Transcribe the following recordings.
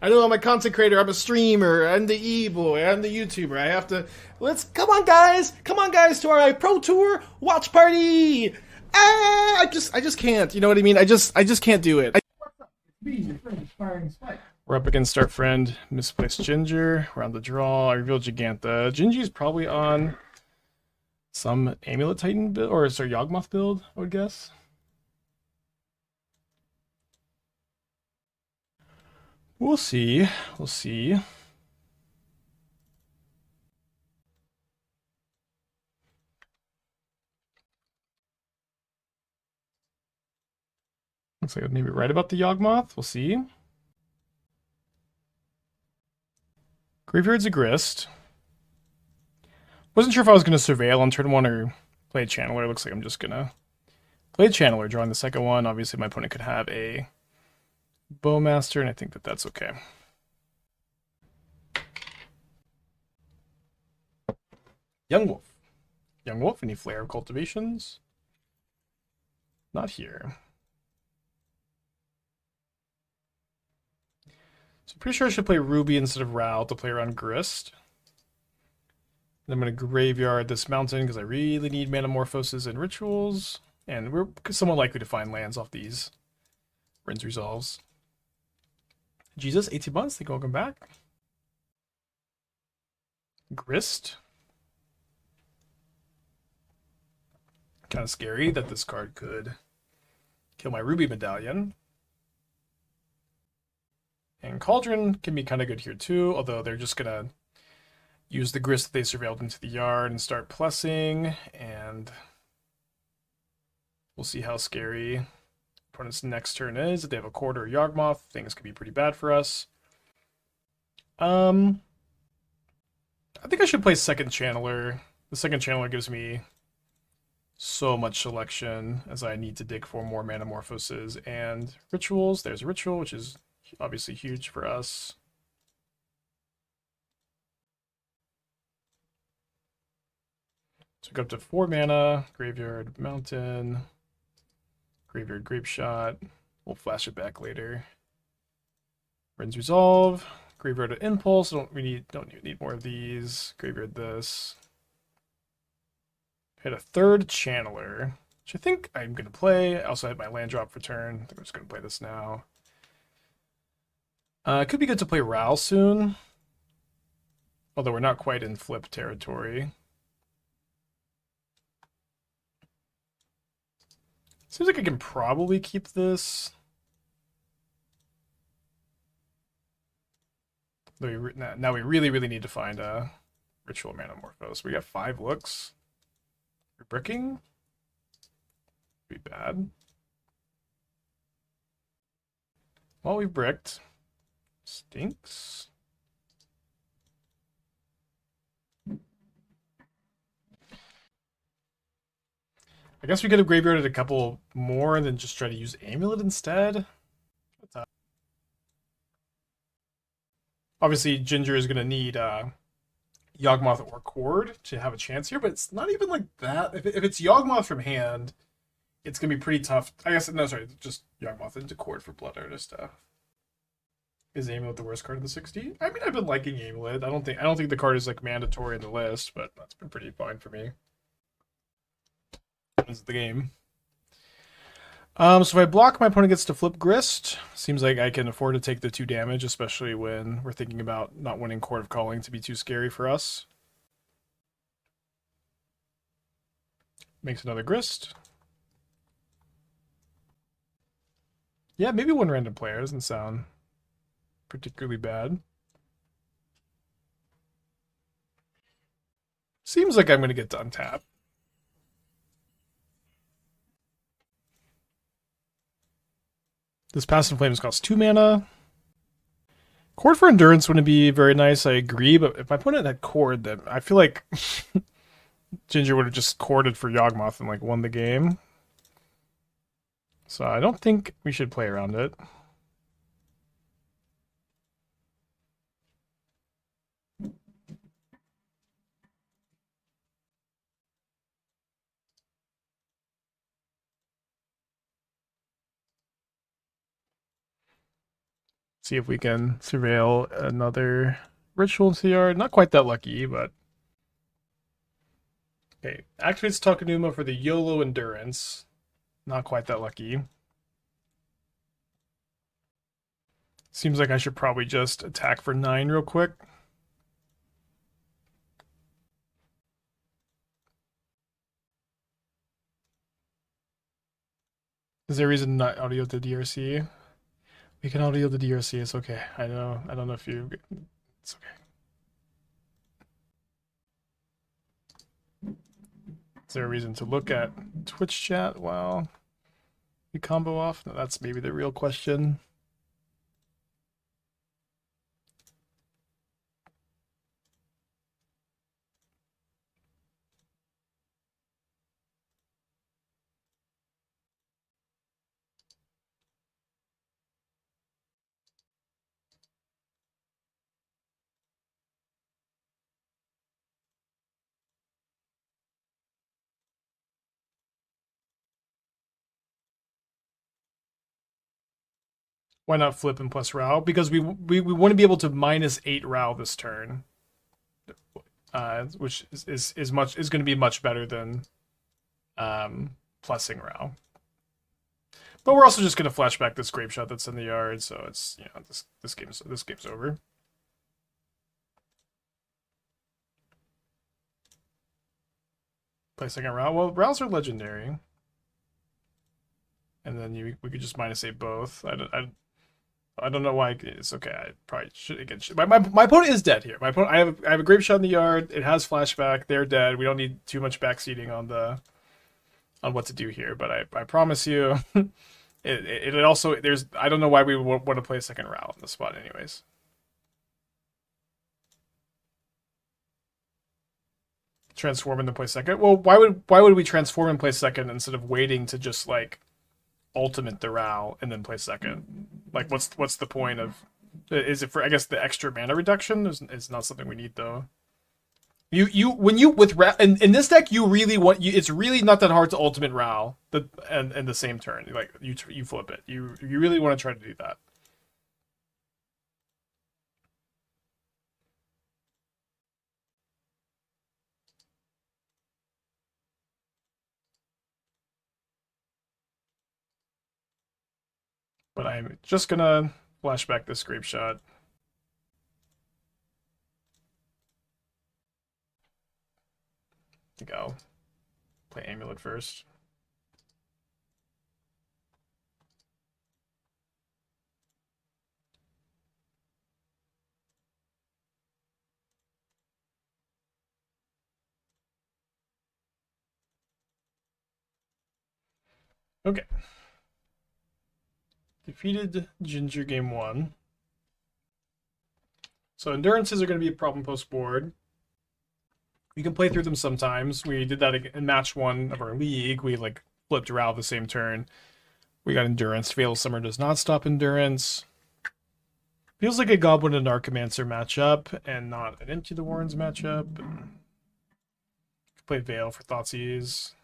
I know I'm a content creator, I'm a streamer, I'm the e-boy, I'm the YouTuber. I have to come on guys to our pro tour watch party. I just can't. You know what I mean? I just can't do it. We're up against our friend Misplaced Ginger. We're on the draw. I reveal Gigantha. Gingy's probably on some Amulet Titan build, or sorry, Yawgmoth build, I would guess. We'll see. We'll see. Looks like I may be right about the Yawgmoth. We'll see. Graveyard's a Grist. Wasn't sure if I was going to Surveil on turn 1 or play Channeler. Looks like I'm just going to play Channeler, drawing the second one. Obviously, my opponent could have a Bowmaster, and I think that that's okay. Young Wolf. Young Wolf, any Flare of Cultivations? Not here. So I'm pretty sure I should play Ruby instead of Ral to play around Grist. Then I'm going to Graveyard this mountain because I really need Manamorphoses and Rituals. And we're somewhat likely to find lands off these Wrenn's Resolves. Jesus, 18 months, thank you, welcome back. Grist. Kind of scary that this card could kill my Ruby Medallion. And Cauldron can be kind of good here too, although they're just going to use the Grist that they surveilled into the yard and start plussing, and we'll see how scary opponent's next turn is. If they have a Quarter or Yawgmoth, things could be pretty bad for us. I think I should play second Channeler. The second Channeler gives me so much selection as I need to dig for more Manamorphoses and Rituals. There's a Ritual, which is obviously huge for us. So go up to 4 mana, Graveyard Mountain, Graveyard Grapeshot. We'll flash it back later. Wrenn's Resolve, Graveyard Impulse. Don't need more of these. Graveyard this. Hit a third Channeler, which I think I'm gonna play. I also had my land drop for turn. I think I'm just gonna play this now. It could be good to play Ral soon, although we're not quite in flip territory. Seems like I can probably keep this. Now we really need to find a Ritual Manamorphose. We got 5 looks. We're bricking? Be bad. Well, we've bricked. Stinks. I guess we could have graveyarded a couple more and then just try to use Amulet instead. Obviously, Ginger is going to need Yawgmoth or Cord to have a chance here, but it's not even like that. If it's Yawgmoth from hand, it's going to be pretty tough. I guess, no, sorry, just Yawgmoth into Cord for Blood Artist. Is Amulet the worst card of the 60? I mean, I've been liking Amulet. I don't think the card is like mandatory in the list, but that's been pretty fine for me. This is the game. So if I block, my opponent gets to flip Grist. Seems like I can afford to take the 2 damage, especially when we're thinking about not winning Court of Calling to be too scary for us. Makes another Grist. Yeah, maybe 1 random player. Doesn't sound particularly bad. Seems like I'm going to get to untap. This Passive Flames costs 2 mana. Cord for Endurance wouldn't be very nice, I agree, but if my opponent had Cord, then I feel like Ginger would have just corded for Yawgmoth and like won the game. So I don't think we should play around it. See if we can surveil another ritual into the yard. Not quite that lucky, but... Okay, activates Takenuma for the YOLO Endurance. Not quite that lucky. Seems like I should probably just attack for 9 real quick. Is there a reason not audio the DRC? We can audio the DRC, it's okay. I don't know if you... It's okay. Is there a reason to look at Twitch chat while we combo off? No, that's maybe the real question. Why not flip and plus Rao? Because we want to be able to -8 Rao this turn, which is going to be much better than plussing Rao. But we're also just going to flashback this Grapeshot that's in the yard, so it's this game's over. Play second Rao. Well, Raos are legendary, and then we could just -8 both. I don't know why it's okay. I probably should again. My opponent is dead here. My opponent. I have a Grapeshot in the yard. It has flashback. They're dead. We don't need too much backseating on what to do here. But I promise you, it also there's. I don't know why we want to play a second Rao on the spot, anyways. Transform and then play second. Well, why would we transform and play second instead of waiting to just like ultimate the Rao and then play second? Like, what's the point of? Is it for, I guess, the extra mana reduction? Is not something we need though. When you with Rao in this deck, you really want it's really not that hard to ultimate Rao and the same turn. Like you flip it. You really want to try to do that. But I'm just gonna flashback this Grapeshot. I think I'll play Amulet first. Okay. Defeated Ginger game 1. So endurances are going to be a problem post-board. You can play through them sometimes. We did that in match 1 of our league. We like flipped Rao the same turn. We got endurance. Fatal Summer does not stop endurance. Feels like a Goblin Anarchomancer matchup and not an Empty the Warrens matchup. Play Veil for Thoughtseize.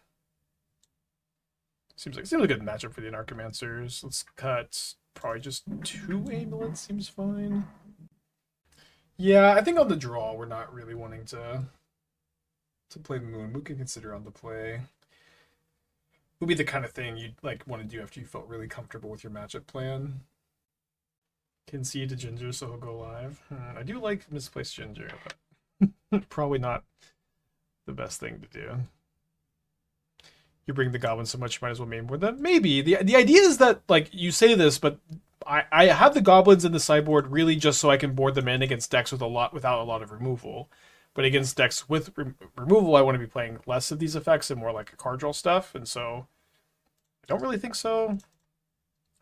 Seems like a good matchup for the Anarchomancers. Let's cut probably just 2 Amulets. Seems fine. Yeah, I think on the draw we're not really wanting to play Moon. We can consider on the play. It would be the kind of thing you'd like want to do after you felt really comfortable with your matchup plan. Concede to Ginger so he'll go live. I do like misplaced Ginger, but probably not the best thing to do. You bring the goblins so much you might as well mainboard them. Maybe. The idea is that, like, you say this, but I have the goblins in the sideboard really just so I can board them in against decks without a lot of removal. But against decks with removal, I want to be playing less of these effects and more like a card draw stuff. And so I don't really think so. In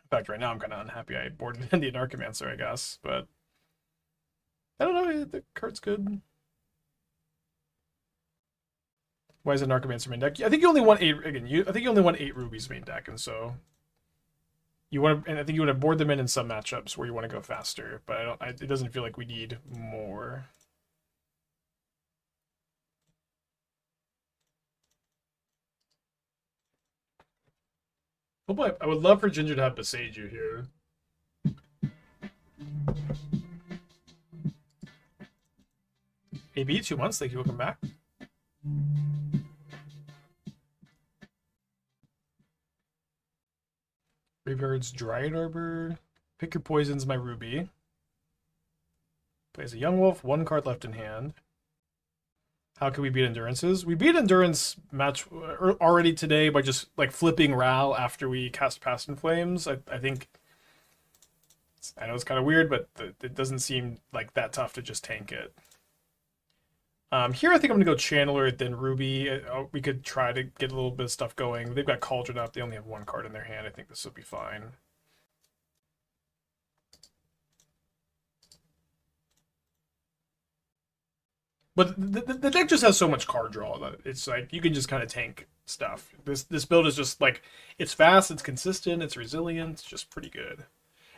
fact, right now I'm kind of unhappy I boarded in the Anarchomancer, I guess. But I don't know. The card's good. Why is Anarchomancer main deck? I think you only want 8 again. I think you only want 8 rubies main deck, and so you want to. And I think you want to board them in some matchups where you want to go faster. But it doesn't feel like we need more. Oh boy, I would love for Ginger to have Besage you here. AB, 2 months. Thank you. Welcome back. Graveyard's Dryad Arbor. Pick your poisons, my Ruby. Plays a Young Wolf, 1 card left in hand. How can we beat Endurances? We beat Endurance match already today by just like flipping Ral after we cast Past in Flames. I think, I know it's kind of weird, but it doesn't seem like that tough to just tank it. Here I think I'm going to go Channeler, then Ruby. We could try to get a little bit of stuff going. They've got Cauldron up. They only have 1 card in their hand. I think this will be fine. But the deck just has so much card draw that it's like you can just kind of tank stuff. This build is just like, it's fast, it's consistent, it's resilient, it's just pretty good.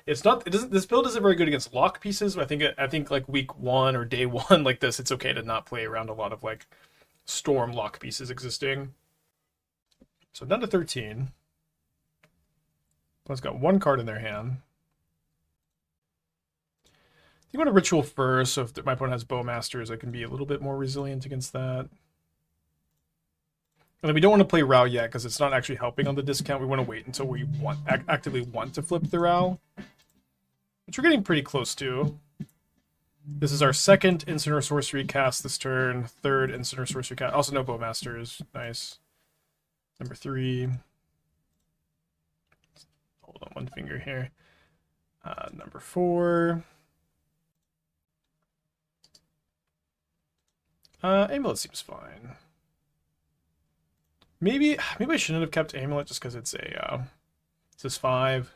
It's not, it doesn't, this build isn't very good against lock pieces, but I think like week 1 or day 1 like this, it's okay to not play around a lot of like storm lock pieces existing. So down to 13. One's got 1 card in their hand. You want a Ritual first, so if my opponent has Bowmasters, I can be a little bit more resilient against that. And then we don't want to play Rao yet, because it's not actually helping on the discount. We want to wait until we actively want to flip the Rao, which we're getting pretty close to. This is our 2nd instant or sorcery cast this turn, 3rd instant or sorcery cast. Also no Bowmasters, nice. Number 3. Hold on one finger here. Number 4. Amulet seems fine. Maybe I shouldn't have kept Amulet just because it's a it says 5.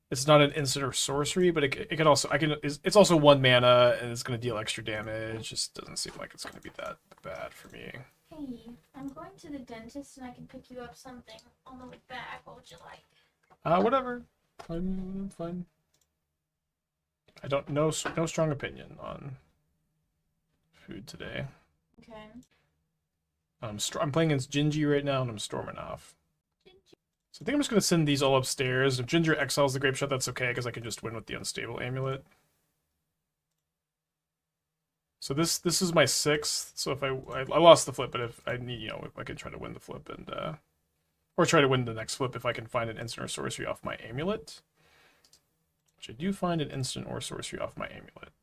It's not an instant or sorcery, but it can also it's also 1 mana and it's gonna deal extra damage. Just doesn't seem like it's gonna be that bad for me. Hey, I'm going to the dentist and I can pick you up something on the way back. What would you like? Whatever. I'm fine. I don't no strong opinion on food today. Okay. I'm playing against Gingy right now, and I'm storming off. So I think I'm just going to send these all upstairs. If Ginger exiles the Grapeshot, that's okay, because I can just win with the Unstable Amulet. So this is my 6th. So if I lost the flip, but if I need, if I can try to win the flip and or try to win the next flip if I can find an instant or sorcery off my Amulet. Which I do find an instant or sorcery off my Amulet.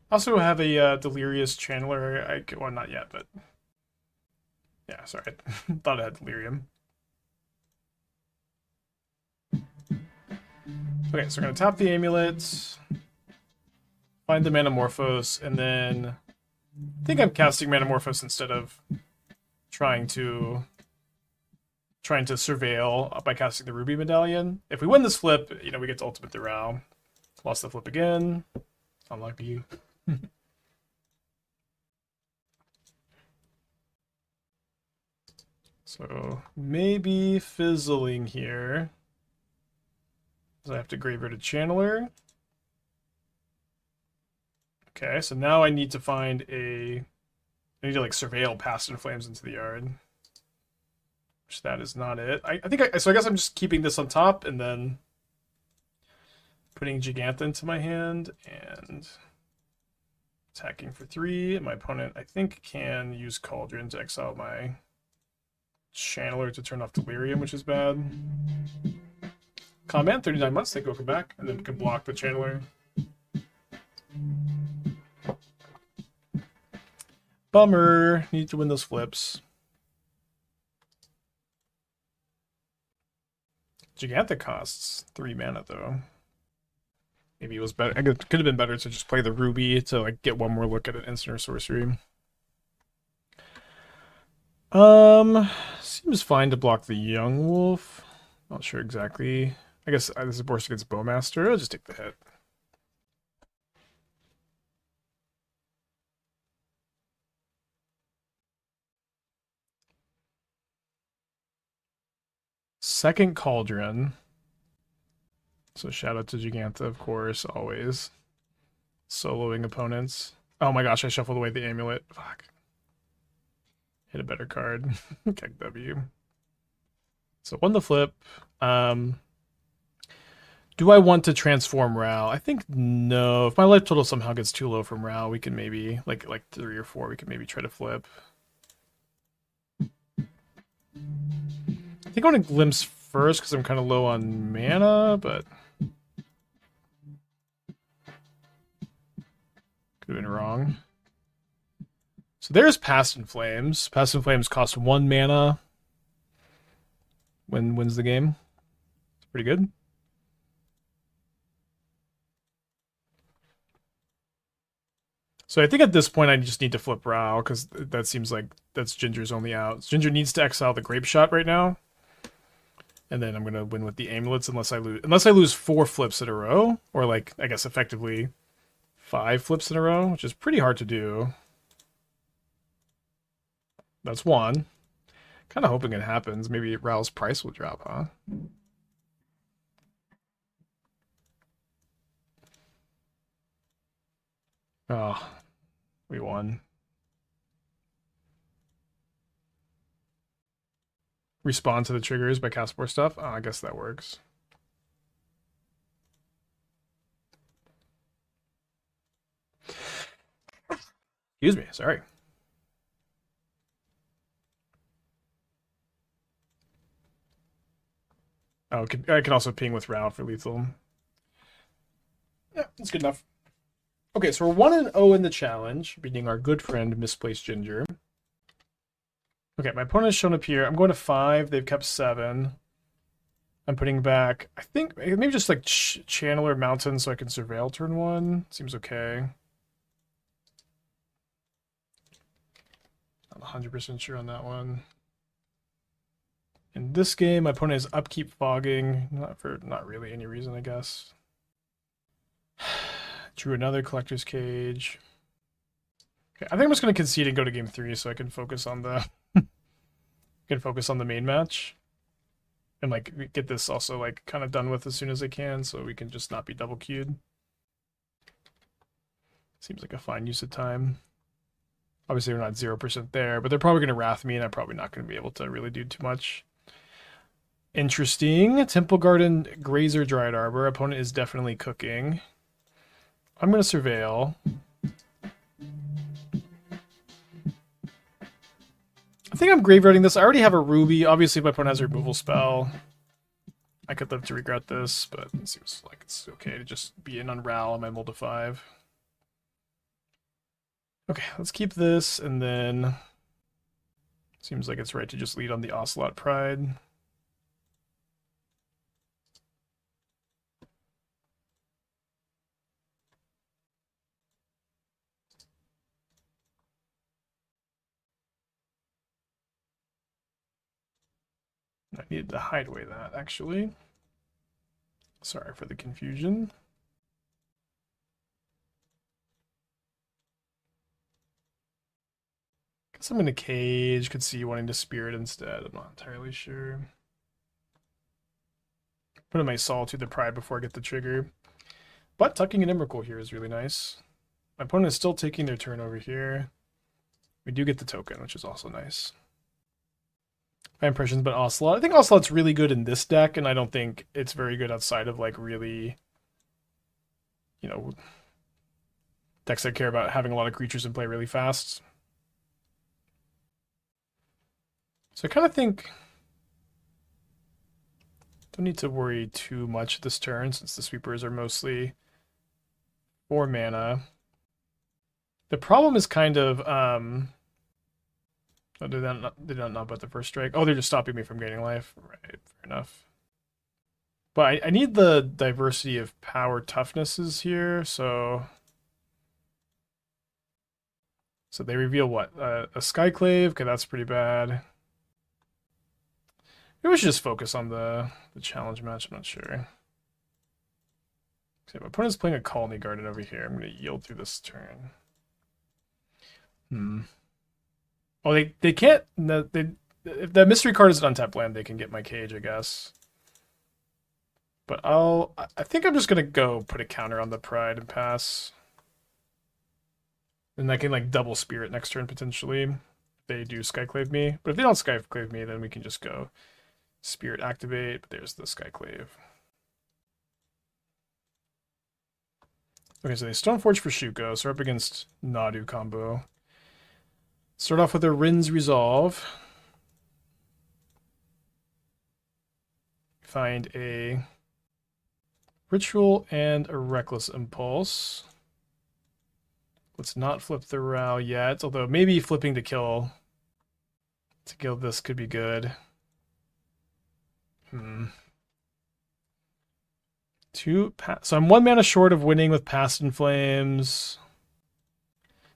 Also have a Delirious Channeler. Well, not yet, but yeah, sorry. I thought I had Delirium. Okay, so we're going to tap the Amulet, find the Manamorphose, and then I think I'm casting Manamorphose instead of trying to surveil by casting the Ruby Medallion. If we win this flip, we get to ultimate the Rao. Lost the flip again. Unlucky. So maybe fizzling here. So I have to graveyard a Channeler. Okay, so now I need to find I need to like surveil Past in Flames into the yard. Which that is not it. So I guess I'm just keeping this on top and then putting Gigantha into my hand and attacking for 3. My opponent, I think, can use Cauldron to exile my Channeler to turn off Delirium, which is bad. Comment, 39 months, thank you, welcome back. And then can block the Channeler. Bummer. Need to win those flips. Gigantha costs 3 mana, though. Maybe it was better. It could have been better to just play the Ruby to like get one more look at an instant or sorcery. Seems fine to block the Young Wolf. Not sure exactly. I guess this is worse against Bowmaster. I'll just take the hit. Second Cauldron. So shout out to Gigantha, of course, always. Soloing opponents. Oh my gosh, I shuffled away the Amulet. Fuck. Hit a better card. Keg W. So 1 the flip. Do I want to transform Ral? I think no. If my life total somehow gets too low from Ral, we can maybe, like 3 or 4, we can maybe try to flip. I think I want to Glimpse first because I'm kind of low on mana, but could have been wrong. So there's Past in Flames. Past in Flames costs 1 mana. Wins the game. It's pretty good. So I think at this point I just need to flip Rao because that seems like that's Ginger's only out. Ginger needs to exile the Grapeshot right now, and then I'm gonna win with the amulets unless I lose 4 flips in a row, or like I guess effectively 5 flips in a row, which is pretty hard to do. That's 1. Kind of hoping it happens. Maybe Rao's price will drop, huh? Oh, we won. Respond to the triggers by cast more stuff. Oh, I guess that works. Excuse me, sorry. Oh, I can also ping with Rao for lethal. Yeah, that's good enough. Okay, so we're 1-0 in the challenge, beating our good friend Misplaced Ginger. Okay, my opponent has shown up here. I'm going to 5. They've kept 7. I'm putting back, I think, maybe just like Channeler Mountain so I can Surveil turn 1. Seems okay. Not 100% sure on that one. In this game, my opponent is Upkeep Fogging. Not really any reason, I guess. Drew another Collector's Cage. Okay, I think I'm just going to concede and go to game 3 so I can focus on the main match. And like get this also like kind of done with as soon as I can so we can just not be double queued. Seems like a fine use of time. Obviously we're not 0% there, but they're probably going to Wrath me and I'm probably not going to be able to really do too much. Interesting. Temple Garden, Grazer, Dryad Arbor. Opponent is definitely cooking. I'm going to Surveil. I think I'm graveyarding this. I already have a Ruby. Obviously, my opponent has a removal spell. I could live to regret this, but it seems like it's okay to just be in on Ral on my Mold of 5. Okay, let's keep this, and then seems like it's right to just lead on the Ocelot Pride. I needed to hide away that, actually. Sorry for the confusion. Guess I'm in a cage. Could see wanting to Spirit instead. I'm not entirely sure. Put in my Solitude the Pride before I get the trigger. But tucking an Emrakul here is really nice. My opponent is still taking their turn over here. We do get the token, which is also nice. My impressions about Ocelot. I think Ocelot's really good in this deck, and I don't think it's very good outside of like really, you know, decks that care about having a lot of creatures in play really fast. So I kind of think don't need to worry too much this turn since the sweepers are mostly 4 mana. The problem is kind of oh, did not know about the first strike. Oh, they're just stopping me from gaining life. Right, fair enough. But I need the diversity of power toughnesses here, so they reveal what? A Skyclave? Okay, that's pretty bad. Maybe we should just focus on the challenge match, I'm not sure. Okay, my opponent's playing a Colony Garden over here. I'm going to yield through this turn. Oh, they can't. If the mystery card is an untapped land, they can get my cage, I guess. But I think I'm just gonna go put a counter on the Pride and pass. And I can like double Spirit next turn potentially. If they do Skyclave me. But if they don't Skyclave me, then we can just go Spirit activate. But there's the Skyclave. Okay, so they Stoneforge for Shuko, so we're up against Nadu combo. Start off with a Wrenn's Resolve. Find a Ritual and a Reckless Impulse. Let's not flip the Row yet, although maybe flipping to kill this could be good. So I'm 1 mana short of winning with Past in Flames.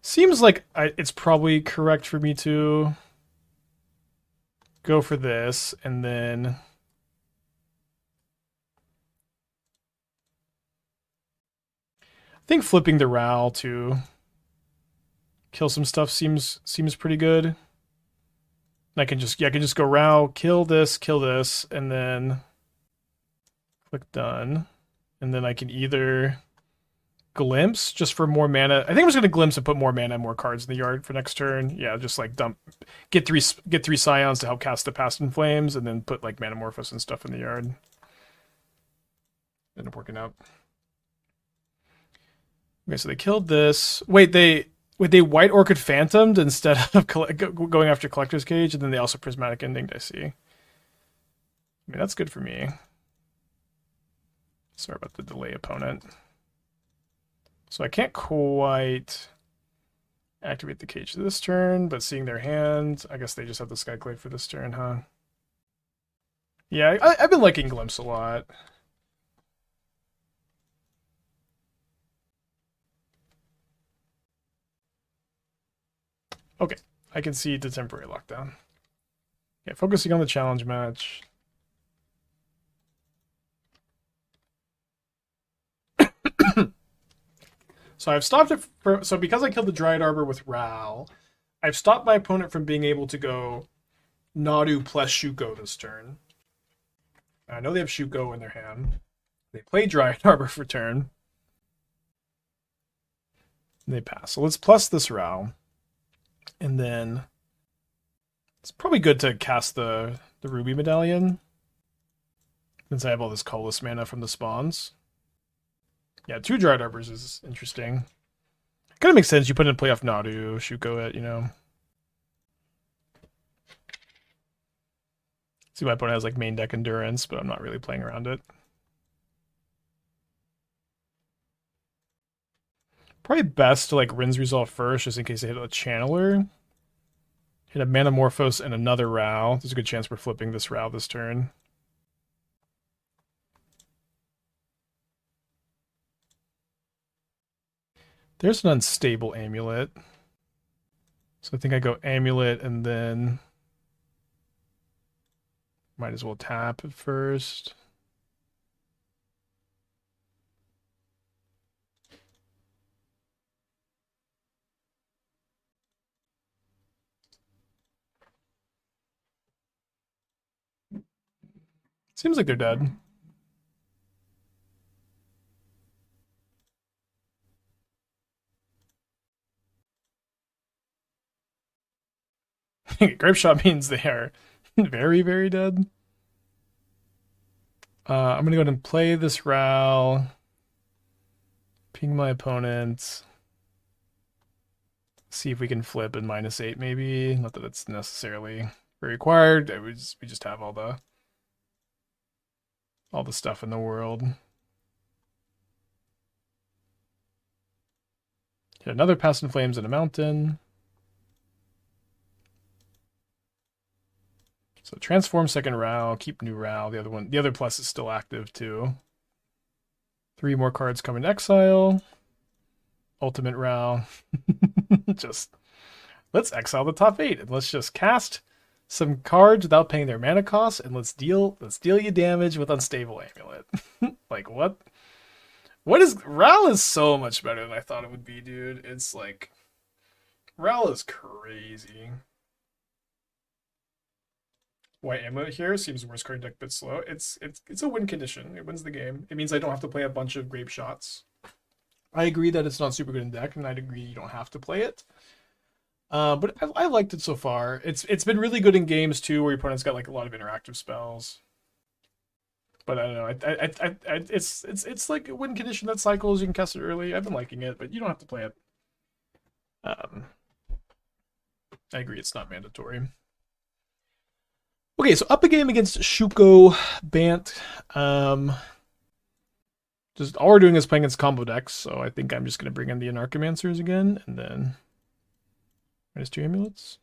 Seems like it's probably correct for me to go for this, and then I think flipping the Row to kill some stuff seems pretty good. And I can just go Row, kill this, and then click done. And then I can either Glimpse just for more mana. I think I'm just gonna Glimpse and put more mana and more cards in the yard for next turn. Yeah, just like get three Scions to help cast the Past in Flames, and then put like Manamorphose and stuff in the yard. Ended up working out. Okay, so they killed this. Wait, they White Orchid Phantomed instead of going after Collector's Cage, and then they also Prismatic Endinged, I see. I mean, that's good for me. Sorry about the delay, opponent. So I can't quite activate the cage this turn, but seeing their hand, I guess they just have the Skyclave for this turn, huh? Yeah, I've been liking Glimpse a lot. Okay, I can see the temporary lockdown. Yeah, focusing on the challenge match. So I've stopped it so because I killed the Dryad Arbor with Ral, I've stopped my opponent from being able to go Nadu plus Shuko this turn. I know they have Shuko in their hand. They play Dryad Arbor for turn. They pass. So let's plus this Ral. And then it's probably good to cast the Ruby Medallion, since I have all this colorless mana from the spawns. Yeah, 2 Dryad Arbors is interesting. Kind of makes sense. You put in play off Nadu, Shuko it, you know. See, my opponent has like main deck Endurance, but I'm not really playing around it. Probably best to like Wrenn's Resolve first, just in case they hit a Channeler. Hit a Manamorphose and another Row. There's a good chance we're flipping this Row this turn. There's an Unstable Amulet. So I think I go Amulet and then might as well tap it first. Seems like they're dead. Grapeshot means they are very, very dead. I'm going to go ahead and play this Ral. Ping my opponent. See if we can flip in -8 maybe. Not that it's necessarily required. We just have all the stuff in the world. Hit another Past in Flames and a Mountain. So transform second Row, keep new Row. The other plus is still active too. 3 more cards come in exile. Ultimate Row. Just let's exile the top 8 and let's just cast some cards without paying their mana costs, and let's deal you damage with Unstable Amulet. Like what? What is Ral is so much better than I thought it would be, dude. It's like Ral is crazy. White Amulet here seems worse card deck but slow. It's a win condition. It wins the game. It means I don't have to play a bunch of Grapeshots. I agree that it's not super good in deck, and I'd agree you don't have to play it. But I liked it so far. It's been really good in games too, where your opponent's got like a lot of interactive spells. But I don't know. It's like a win condition that cycles. You can cast it early. I've been liking it, but you don't have to play it. Um, I agree. It's not mandatory. Okay, so up a game against Shuko Bant. Just all we're doing is playing against combo decks, so I think I'm just gonna bring in the Anarchomancers again, and then minus 2 amulets.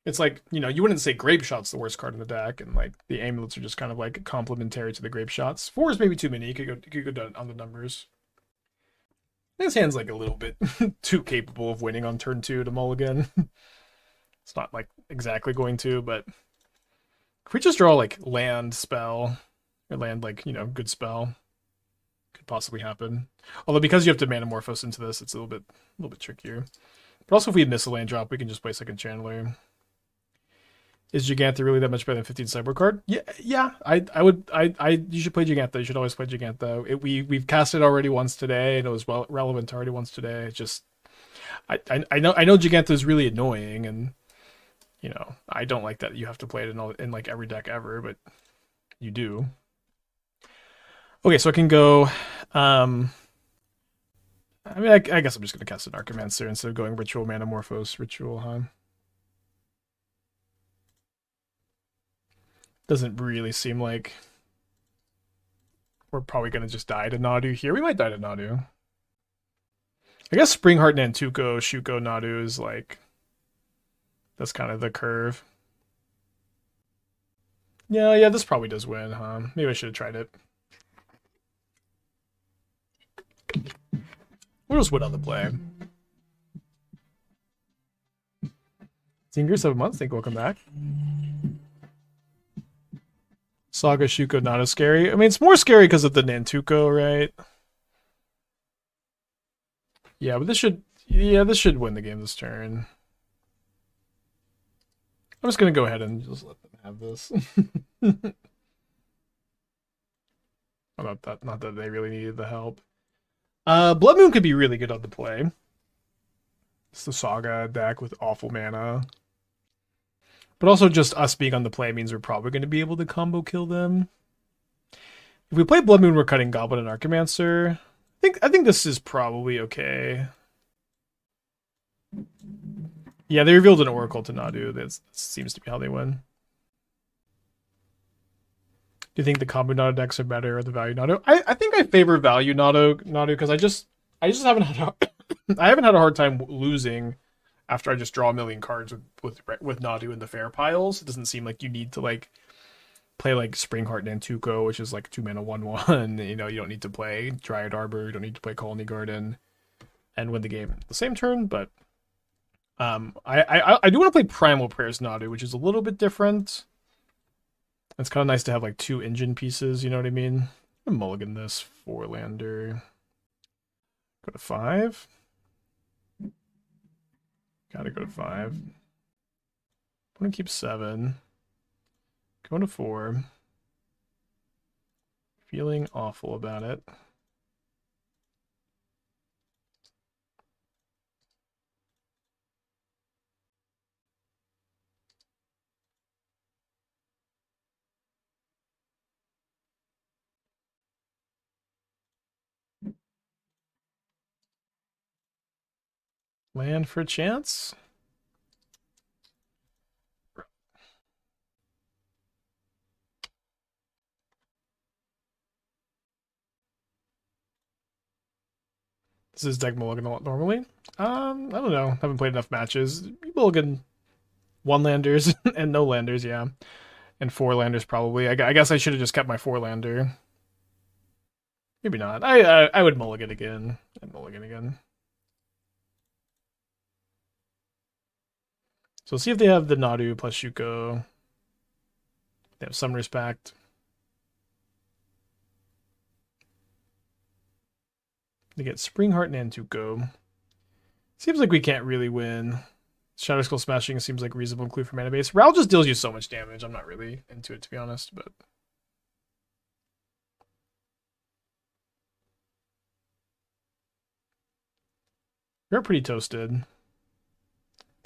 It's like, you wouldn't say Grapeshot's the worst card in the deck, and like the amulets are just kind of like complementary to the Grapeshots. 4 is maybe too many. You could go down on the numbers. This hand's like a little bit too capable of winning on turn 2 to mulligan. It's not like exactly going to, but if we just draw like land spell or land like, good spell, could possibly happen. Although because you have to Manamorphose into this, it's a little bit trickier. But also if we miss a land drop, we can just play second channeler. Is Gigantha really that much better than 15 sideboard card? Yeah. You should play Gigantha. You should always play Gigantha. We've cast it already once today, and it was relevant already once today. It's just I know Gigantha is really annoying, and I don't like that you have to play it in like every deck ever, but you do. Okay, so I can go. I mean, I guess I'm just gonna cast an Anarchomancer instead of going Ritual Manamorphose Ritual, huh? Doesn't really seem like we're probably gonna just die to Nadu here. We might die to Nadu. I guess Springheart Nantuko Shuko Nadu is like that's kind of the curve. Yeah, this probably does win, huh? Maybe I should have tried it. What else would on the play? Singer 7 months. Thank you. Welcome back. Saga Shuko not as scary. I mean, it's more scary because of the Nantuko, right? Yeah, but this should win the game this turn. I'm just gonna go ahead and just let them have this. Not that they really needed the help. Blood Moon could be really good on the play. It's the Saga deck with awful mana. But also just us being on the play means we're probably going to be able to combo kill them. If we play Blood Moon, we're cutting Goblin Anarchomancer. I think this is probably okay. Yeah, they revealed an Oracle to Nadu. That seems to be how they win. Do you think the combo Nadu decks are better or the value Nadu? I think I favor value Nadu because I just haven't had I haven't had a hard time losing after I just draw a million cards with Nadu in the fair piles. It doesn't seem like you need to like play like Springheart Nantuko, which is like 2 mana 1/1. You don't need to play Dryad Arbor, you don't need to play Colony Garden and win the game the same turn, but I do want to play Primal Prayers Nadu, which is a little bit different. It's kind of nice to have like 2 engine pieces, you know what I mean? I'm gonna mulligan this 4-lander. Go to 5. Gotta go to 5. I'm gonna keep 7. Going to 4. Feeling awful about it. Land for a chance. This is deck mulligan normally. I don't know. Haven't played enough matches. Mulligan 1-landers and no landers, yeah. And 4-landers probably. I guess I should have just kept my 4-lander. Maybe not. I would mulligan again. And mulligan again. So let's see if they have the Nadu plus Shuko. They have some respect. They get Springheart Nantuko. Seems like we can't really win. Shadow Skull Smashing seems like reasonable include for mana base. Ral just deals you so much damage. I'm not really into it, to be honest, but we're pretty toasted.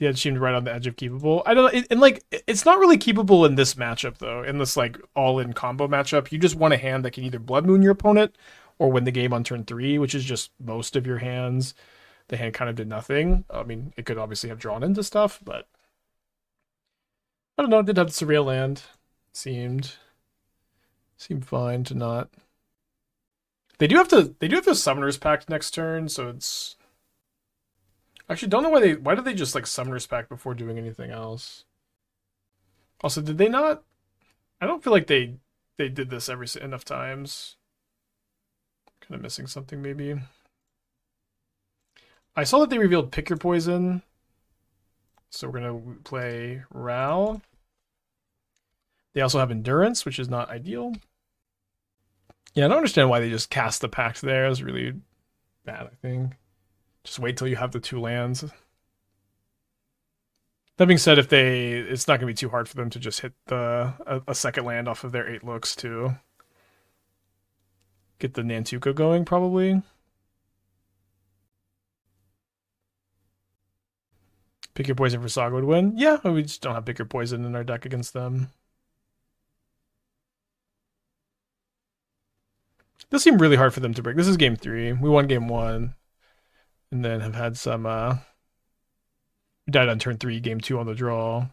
The edge seemed right on the edge of keepable. I don't know, and like it's not really keepable in this matchup though. In this like all-in combo matchup, you just want a hand that can either Blood Moon your opponent or win the game on turn 3, which is just most of your hands. The hand kind of did nothing. I mean, it could obviously have drawn into stuff, but I don't know. It did have the surreal land. Seemed fine to not. They do have the Summoner's Pact next turn, so it's. Actually, don't know why did they just like Summoner's Pact before doing anything else? Also, did they not? I don't feel like they did this enough times. Kind of missing something maybe. I saw that they revealed Pick Your Poison, so we're gonna play Ral. They also have Endurance, which is not ideal. Yeah, I don't understand why they just cast the Pact there. It's really bad, I think. Just wait till you have the 2 lands. That being said, it's not going to be too hard for them to just hit a second land off of their 8 looks to get the Nantuko going, probably. Pick Your Poison for Saga would win. Yeah, we just don't have Pick Your Poison in our deck against them. This seemed really hard for them to break. This is game 3. We won game 1. And then have had some, we died on turn 3, game 2 on the draw.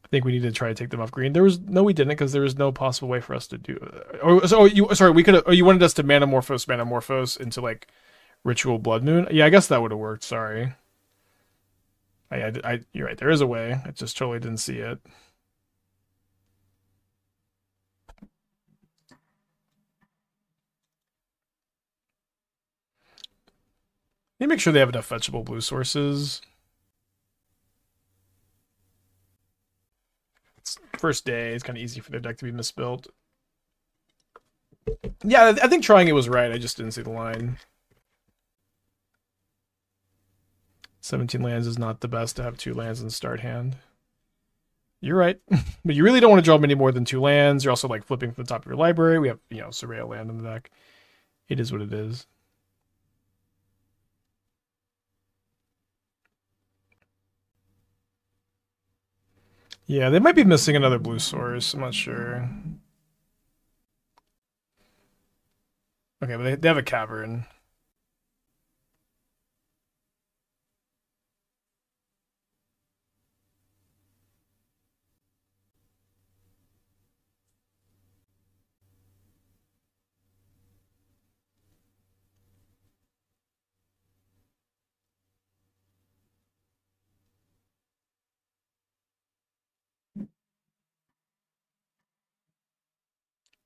I think we need to try to take them off green. No, we didn't, because there was no possible way for us to do it. You wanted us to Manamorphose into, like, Ritual Blood Moon? Yeah, I guess that would have worked, sorry. You're right, there is a way. I just totally didn't see it. They make sure they have enough fetchable blue sources. It's first day. It's kind of easy for their deck to be misbuilt. Yeah, I think trying it was right. I just didn't see the line. 17 lands is not the best to have 2 lands in start hand. You're right. But you really don't want to draw many more than 2 lands. You're also like flipping from the top of your library. We have, Surreal land in the deck. It is what it is. Yeah, they might be missing another blue source. I'm not sure. Okay, but they have a cavern.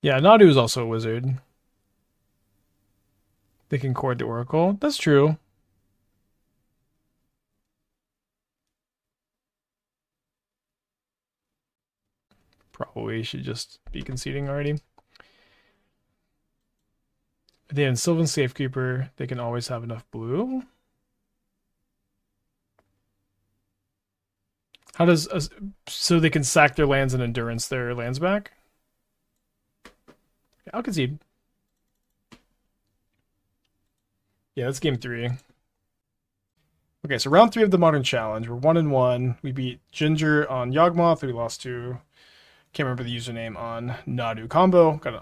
Yeah, Nadu is also a wizard. They can chord the Oracle. That's true. Probably should just be conceding already. Then Sylvan Safekeeper, they can always have enough blue. How does so they can sack their lands and endurance their lands back? Yeah, I'll concede. Yeah, that's game 3. Okay, so round 3 of the Modern Challenge. We're 1-1. We beat Ginger on Yawgmoth, who we lost to. Can't remember the username on Nadu combo. Got an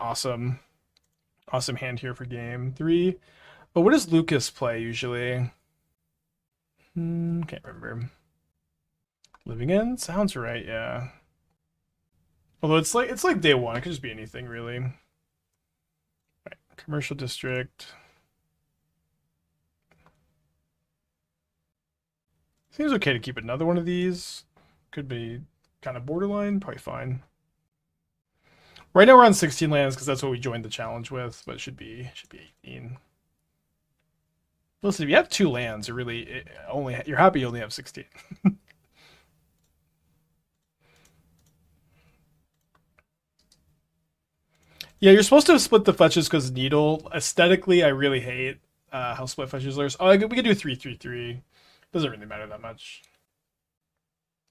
awesome hand here for game 3. But what does Lucas play usually? Can't remember. Living In? Sounds right, yeah. Although it's like day 1. It could just be anything, really. Right, Commercial District. Seems okay to keep another one of these. Could be kind of borderline. Probably fine. Right now we're on 16 lands because that's what we joined the challenge with, but it should be 18. Listen, if you have 2 lands, you're happy you only have 16. Yeah, you're supposed to split the fetches because Needle. Aesthetically, I really hate how split fetches are. Oh, we could do 3-3-3. Doesn't really matter that much.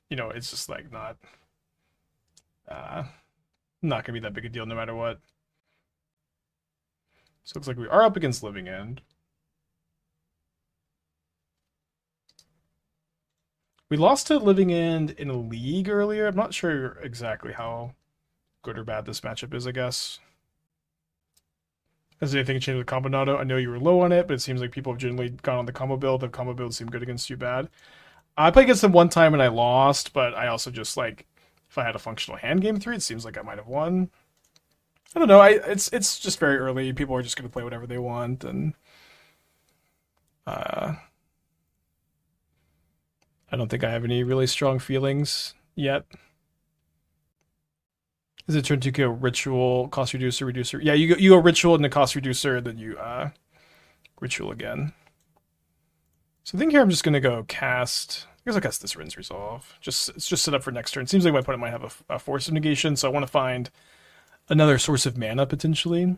It's just like not gonna be that big a deal no matter what. So it looks like we are up against Living End. We lost to Living End in a league earlier. I'm not sure exactly how good or bad this matchup is, I guess. Has anything changed with combo Nado? I know you were low on it, but it seems like people have generally gone on the combo build. The combo builds seem good against you bad. I played against them one time and I lost, but I also just like, if I had a functional hand game 3, it seems like I might have won. I don't know. It's just very early. People are just going to play whatever they want, and I don't think I have any really strong feelings yet. Is it turn 2 go ritual, cost reducer, reducer? Yeah, you go ritual and the cost reducer, and then you ritual again. So I think here I'm just gonna go cast. I guess I'll cast this Wrenn's Resolve. It's just set up for next turn. Seems like my opponent might have a force of negation, so I want to find another source of mana potentially.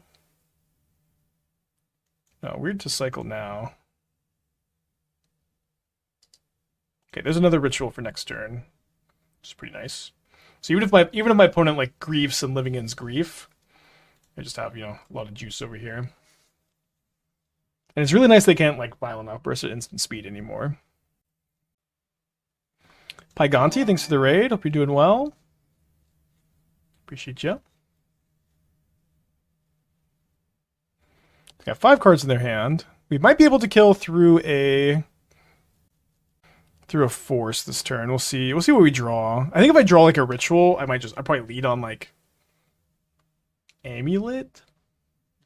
No, weird to cycle now. Okay, there's another ritual for next turn, which is pretty nice. So even if my opponent like griefs and Living End's grief, I just have, a lot of juice over here. And it's really nice they can't like Violent Outburst at instant speed anymore. Pyganti, thanks for the raid. Hope you're doing well. Appreciate you. They got 5 cards in their hand. We might be able to kill through a force this turn. We'll see. We'll see what we draw. I think if I draw like a ritual, I'd probably lead on like Amulet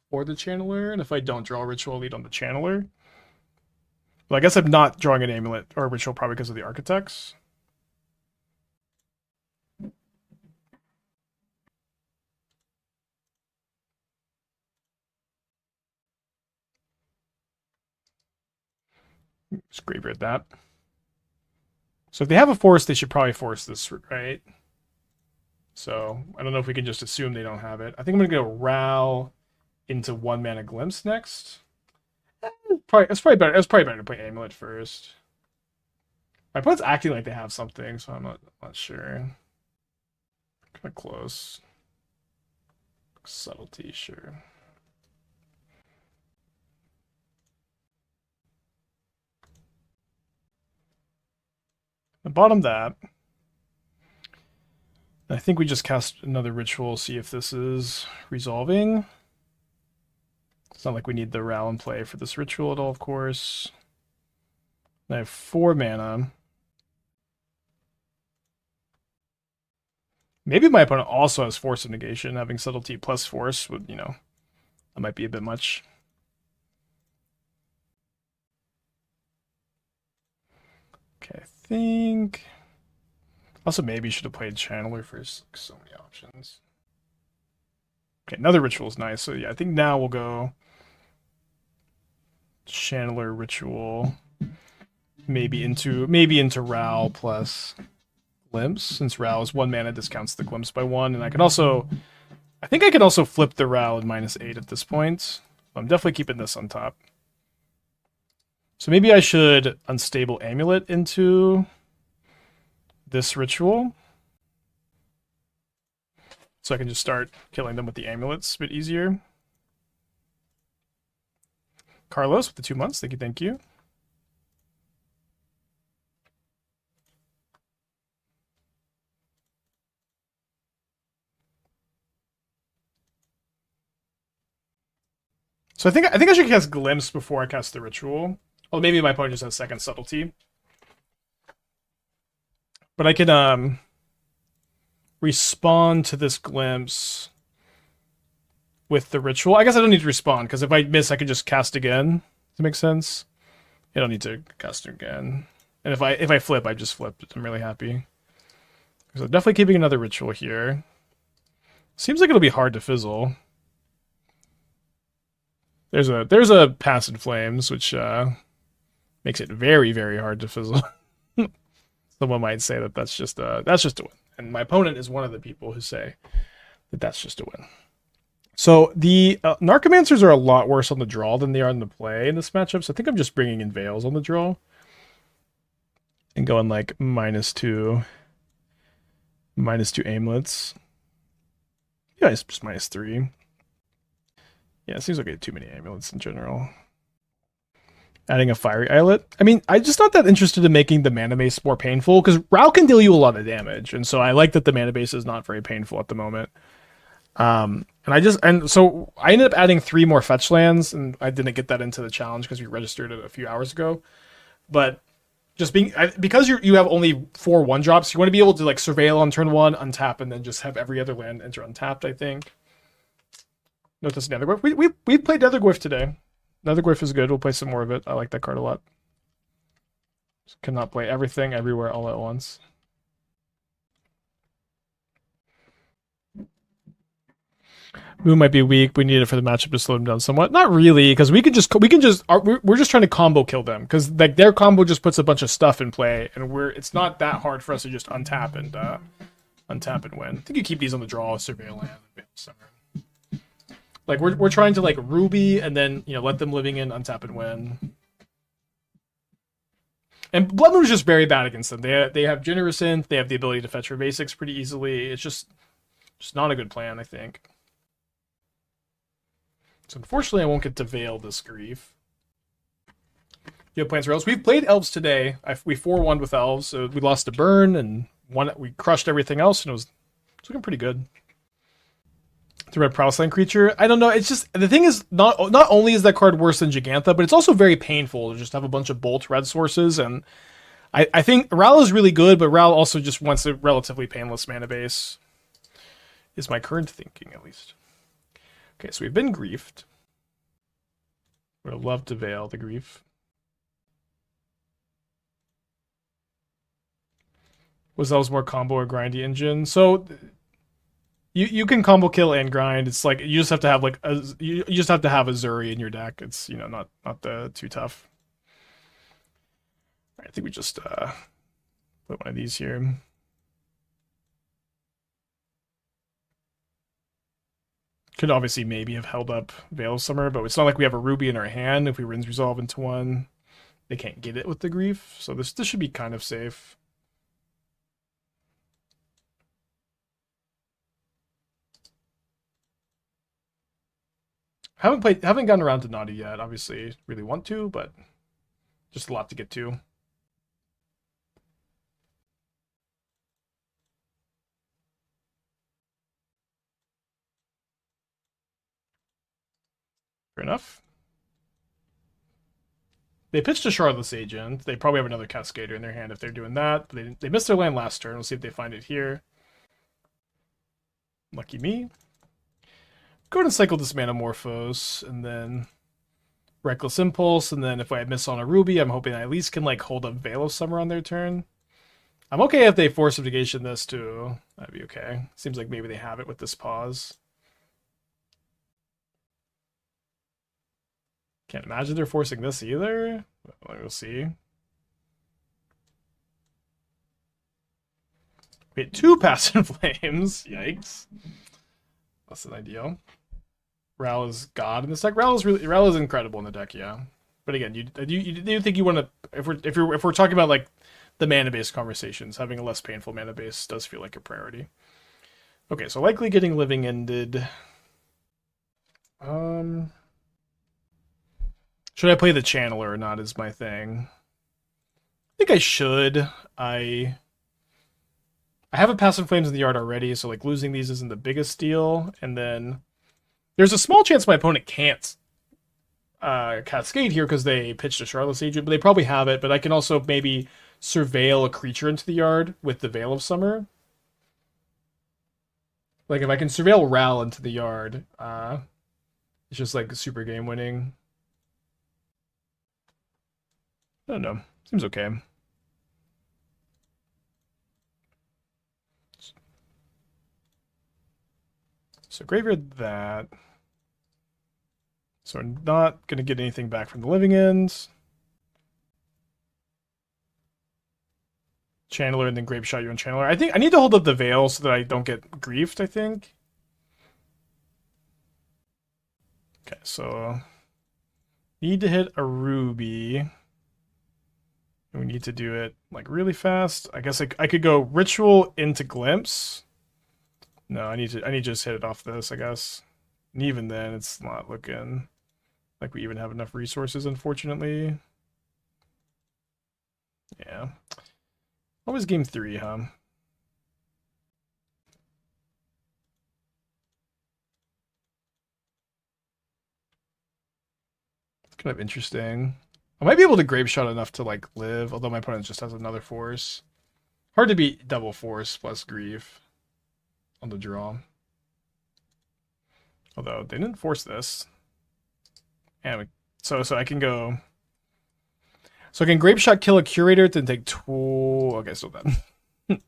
or the Channeler, and if I don't draw a ritual, I'll lead on the Channeler. Well, I guess I'm not drawing an Amulet or a ritual probably because of the Architects. Just graveyard that. So if they have a force, they should probably force this, right? So I don't know if we can just assume they don't have it. I think I'm going to go Ral into 1 mana Glimpse next. It's probably better. It's probably better to play Amulet first. My opponent's acting like they have something, so I'm not sure. Kind of close. Subtlety, sure. I bottom that. I think we just cast another ritual, see if this is resolving. It's not like we need the Ral in play for this ritual at all, of course. I have 4 mana. Maybe my opponent also has Force of Negation. Having Subtlety plus Force would, that might be a bit much. Okay, I think... Also, maybe should have played Channeler first. Like, so many options. Okay, another ritual is nice. So yeah, I think now we'll go Channeler Ritual. Maybe into Ral plus Glimpse, since Ral is 1 mana, discounts the Glimpse by 1, and I think I can also flip the Ral at -8 at this point. I'm definitely keeping this on top. So maybe I should Unstable Amulet into this ritual, so I can just start killing them with the amulets a bit easier. Carlos with the 2 months, thank you. So I think I should cast Glimpse before I cast the ritual. Well, maybe my opponent just has second Subtlety. But I can respond to this Glimpse with the ritual. I guess I don't need to respond, because if I miss, I can just cast again. Does that make sense? I don't need to cast again. And if I flip, I just flip. I'm really happy. So definitely keeping another ritual here. Seems like it'll be hard to fizzle. There's a Pass in Flames, which makes it very, very hard to fizzle. Someone might say that that's just a win, and my opponent is one of the people who say that that's just a win. So the Narcomancers are a lot worse on the draw than they are in the play in this matchup. So I think I'm just bringing in Veils on the draw and going like -2 amulets. Yeah, it's just -3. Yeah, it seems like I have too many amulets in general. Adding a Fiery Islet. I mean, I'm just not that interested in making the mana base more painful, because Rao can deal you a lot of damage, and so I like that the mana base is not very painful at the moment. And so I ended up adding 3 more fetch lands, and I didn't get that into the challenge because we registered it a few hours ago. But just because you have only 4 1-drops, you want to be able to like surveil on turn 1, untap, and then just have every other land enter untapped, I think. Notice Netherglyph. We played Netherglyph today. Netherglyph is good. We'll play some more of it. I like that card a lot. Just cannot play everything everywhere all at once. Moon might be weak. We need it for the matchup to slow them down somewhat. Not really, because we're just trying to combo kill them, because like their combo just puts a bunch of stuff in play, and it's not that hard for us to just untap and win. I think you keep these on the draw, surveil land, like we're trying to like Ruby and then let them living in, untap and win. And Blood Moon is just very bad against them. They have Generous Synth, they have the ability to fetch for basics pretty easily. It's just not a good plan, I think. So unfortunately, I won't get to Veil this Grief. You have plans for Elves? We've played Elves today. We 4-1 with Elves, so we lost to Burn, and we crushed everything else, and it's looking pretty good. The Red Prowessline creature, I don't know. It's just the thing is not only is that card worse than Gigantha, but it's also very painful to just have a bunch of bolt red sources, and I think Ral is really good, but Ral also just wants a relatively painless mana base. Is my current thinking, at least. Okay, so we've been griefed. Would have loved to Veil the grief. Was Elves more combo or grindy engine? So you can combo kill and grind. It's like you just have to have like you just have to have a Zuri in your deck. It's not too tough. All right, I think we just put one of these here. Could obviously maybe have held up Veil of Summer, but it's not like we have a Ruby in our hand. If we Rinse Resolve into one, they can't get it with the Grief. So this should be kind of safe. Haven't gotten around to Naughty yet. Obviously, really want to, but just a lot to get to. Fair enough. They pitched a Shardless Agent. They probably have another Cascader in their hand if they're doing that. But they missed their land last turn. We'll see if they find it here. Lucky me. Go ahead and cycle this Manamorphose, and then Reckless Impulse, and then if I miss on a Ruby, I'm hoping I at least can like hold a Veil of Summer on their turn. I'm okay if they Force Subjugation this too. That'd be okay. Seems like maybe they have it with this pause. Can't imagine they're forcing this either. We'll see. Wait, 2 Passion Flames. Yikes. Less than ideal. Ral is God in this deck. Ral is incredible in the deck, yeah. But again, you think you want to if we're talking about like the mana base conversations, having a less painful mana base does feel like a priority. Okay, so likely getting living ended. Should I play the Channeler or not is my thing. I think I should. I have a Passive Flames in the yard already, so like losing these isn't the biggest deal. And then there's a small chance my opponent can't Cascade here because they pitched a Shardless Agent, but they probably have it. But I can also maybe surveil a creature into the yard with the Veil of Summer. Like if I can surveil Ral into the yard, it's just like super game winning. I don't know. Seems okay. So graveyard that. So we're not going to get anything back from the living ends. Channeler and then Grapeshot you on Channeler. I think I need to hold up the Veil so that I don't get griefed, I think. Okay, so need to hit a Ruby. And we need to do it like really fast. I guess I could go Ritual into Glimpse. No, I need to just hit it off this, I guess. And even then, it's not looking like we even have enough resources, unfortunately. Yeah. Always game 3, huh? It's kind of interesting. I might be able to Grapeshot enough to like live, although my opponent just has another force. Hard to beat double force plus grief on the draw. Although they didn't force this. And so I can go. So I can Grapeshot kill a curator, then take 2. Okay, so then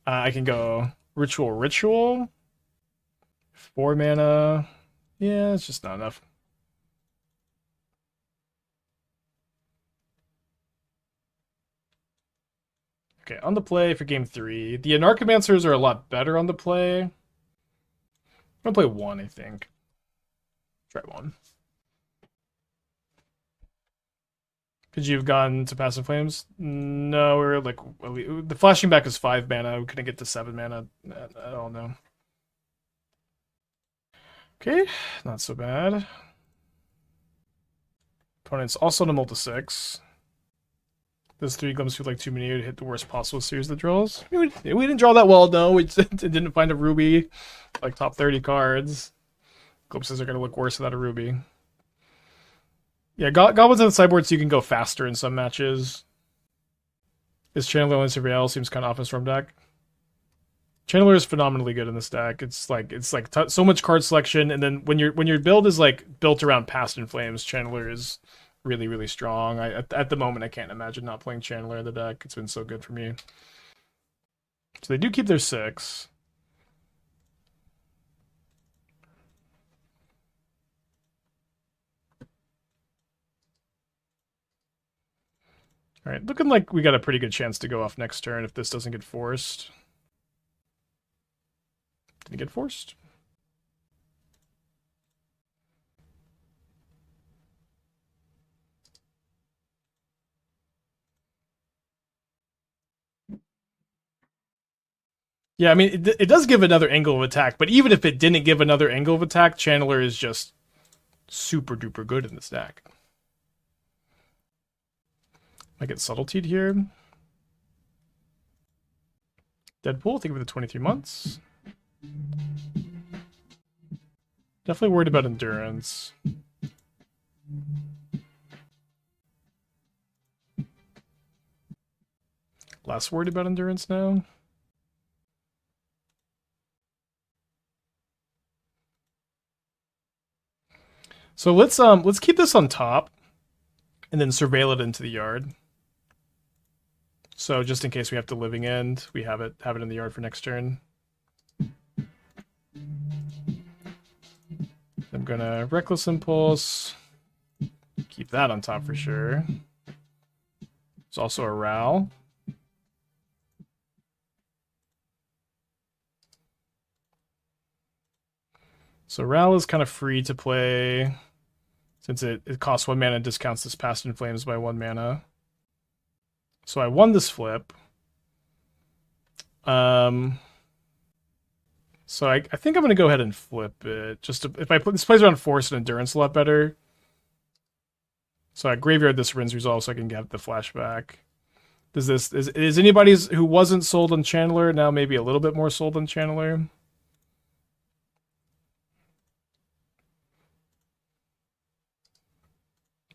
I can go Ritual, 4 mana. Yeah, it's just not enough. Okay, on the play for game 3. The Anarchomancers are a lot better on the play. I'm gonna play 1, I think. Try 1. Could you have gone to Passive Flames? No, we're like the flashing back is 5 mana. We couldn't get to 7 mana. I don't know. Okay, not so bad. Opponent's also on a multi 6. Those 3 glimpses feel like too many to hit the worst possible series of draws. We didn't draw that well, though. We didn't find a Ruby, like top 30 cards. Glimpses are going to look worse without a Ruby. Yeah, Goblins on the sideboard so you can go faster in some matches. This Channeler and Surveil seems kind of off in Storm deck. Channeler is phenomenally good in this deck. It's like so much card selection, and then when your build is like built around Past in Flames, Channeler is really strong. At the moment I can't imagine not playing Channeler in the deck. It's been so good for me. So they do keep their 6. All right, looking like we got a pretty good chance to go off next turn if this doesn't get forced. Did it get forced? Yeah, I mean, it does give another angle of attack, but even if it didn't give another angle of attack, Channeler is just super duper good in this deck. I get Subtlety'd here. Deadpool, thank you for the 23 months. Definitely worried about Endurance. Less worried about Endurance now. So let's keep this on top and then surveil it into the yard. So just in case we have to living end, we have it in the yard for next turn. I'm gonna Reckless Impulse. Keep that on top for sure. There's also a Ral. So Ral is kind of free to play since it costs 1 mana and discounts this Past in Flames by 1 mana. So I won this flip. So I think I'm going to go ahead and flip it. If I put this plays around Force and Endurance a lot better. So I graveyard this Wrenn's Resolve so I can get the flashback. Is anybody who wasn't sold on Channeler now maybe a little bit more sold on Channeler?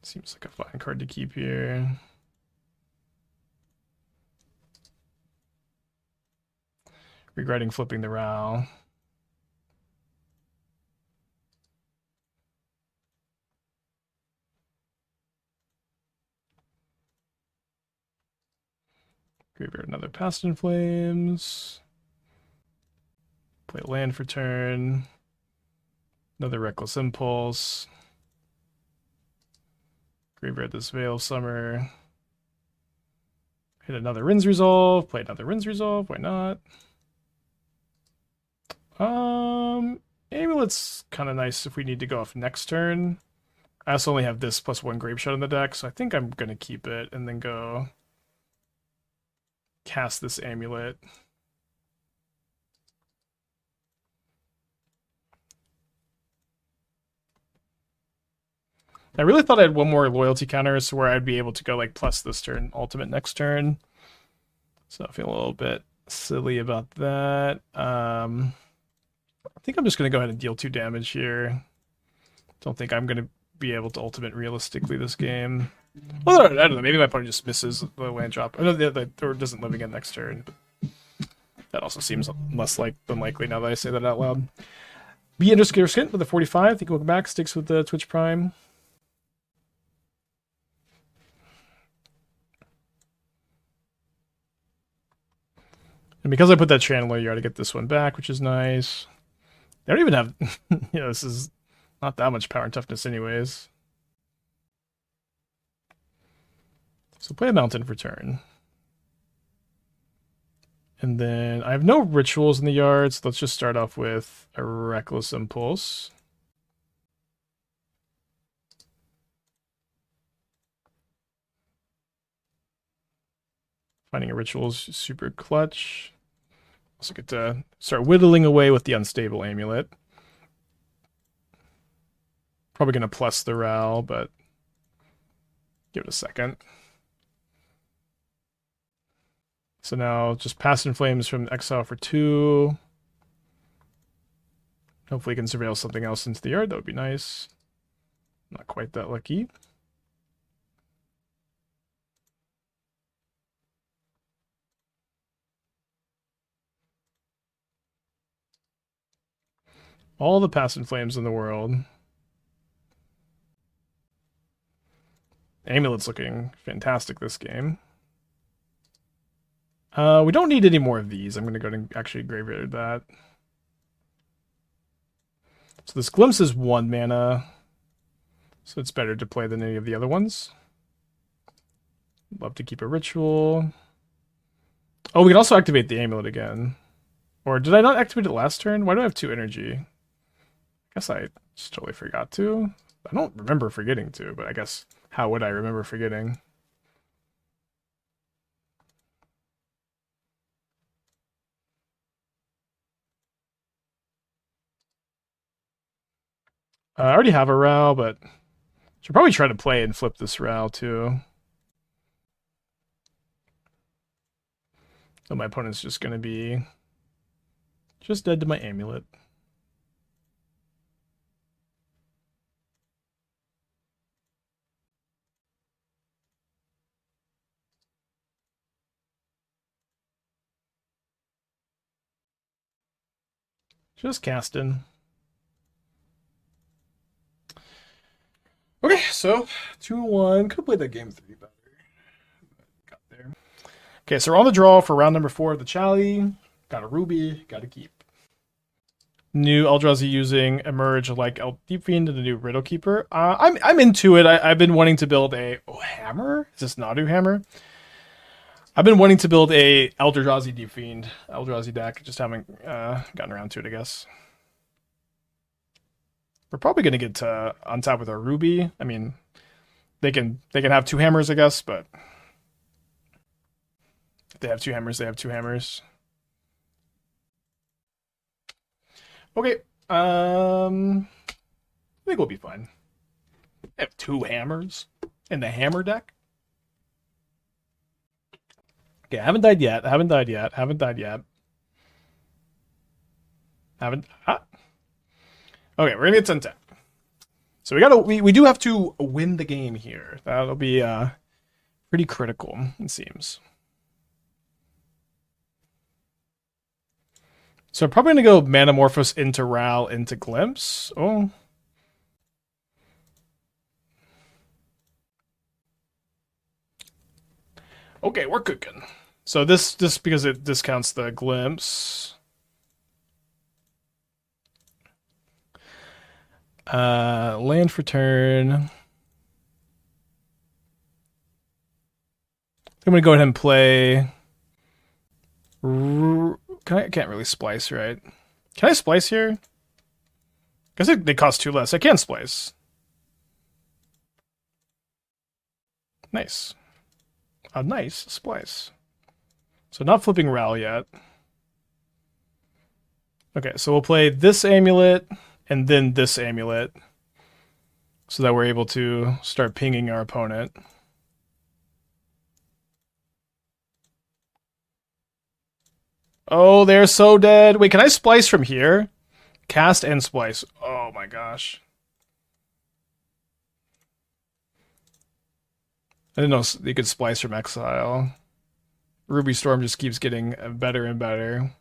Seems like a fine card to keep here. Regretting flipping the Ral. Graveyard another Past in Flames. Play land for turn. Another Reckless Impulse. Graveyard this Veil of Summer. Hit another Wrenn's Resolve. Play another Wrenn's Resolve. Why not? Amulet's kind of nice if we need to go off next turn. I also only have this plus 1 Grapeshot in the deck, so I think I'm going to keep it and then go cast this Amulet. I really thought I had one more loyalty counter, so where I'd be able to go like plus this turn, ultimate next turn. So I feel a little bit silly about that. I think I'm just going to go ahead and deal 2 damage here. Don't think I'm going to be able to ultimate realistically this game. Well, I don't know. Maybe my opponent just misses the land drop. Or doesn't live again next turn. That also seems less than likely now that I say that out loud. Be Underscore Skint with a 45. I think welcome back. Sticks with the Twitch Prime. And because I put that Channeler, you got to get this one back, which is nice. They don't even have... this is not that much power and toughness anyways. So play a Mountain for turn. And then I have no rituals in the yard, so let's just start off with a Reckless Impulse. Finding a ritual is super clutch. Also get to start whittling away with the Unstable Amulet. Probably going to plus the Ral, but give it a second. So now just Passion Flames from exile for 2. Hopefully can surveil something else into the yard. That would be nice. Not quite that lucky. All the Passion Flames in the world. Amulet's looking fantastic this game. We don't need any more of these. I'm going to go and actually graveyard that. So this Glimpse is 1 mana. So it's better to play than any of the other ones. Love to keep a ritual. Oh, we can also activate the Amulet again. Or did I not activate it last turn? Why do I have 2 energy? I guess I just totally forgot to. I don't remember forgetting to, but I guess how would I remember forgetting? I already have a Ral, but should probably try to play and flip this Ral too. So my opponent's just going to be just dead to my Amulet. Just casting. Okay, so 2-1. Could have played that game 3 better. Got there. Okay, so we're on the draw for round number 4 of the Chally. Got a Ruby, got to keep. New Eldrazi using Emerge like Deep Fiend and the new Riddle Keeper. I'm into it. I've been wanting to build a hammer. Is this Nadu Hammer? I've been wanting to build a Eldrazi Deep Fiend, Eldrazi deck. Just haven't gotten around to it, I guess. We're probably going to get to on top with our Ruby. I mean, they can have 2 hammers, I guess, but if they have 2 hammers, they have 2 hammers. Okay, I think we'll be fine. I have 2 hammers in the hammer deck. Okay, I haven't died yet. Haven't died yet. Haven't died yet. Haven't. Ah. Okay, we're gonna get 10-10. So we do have to win the game here. That'll be pretty critical, it seems. So I'm probably gonna go Manamorphose into Ral into Glimpse. Oh. Okay, we're cooking. So this because it discounts the Glimpse. Land for turn. I'm gonna go ahead and play. I can't really splice, right? Can I splice here? Because they cost 2 less. I can splice. Nice. A nice splice. So not flipping Ral yet. Okay, so we'll play this Amulet and then this Amulet. so that we're able to start pinging our opponent. Oh, they're so dead. Wait, can I splice from here? Cast and splice. Oh my gosh. I didn't know you could splice from exile. Ruby Storm just keeps getting better and better.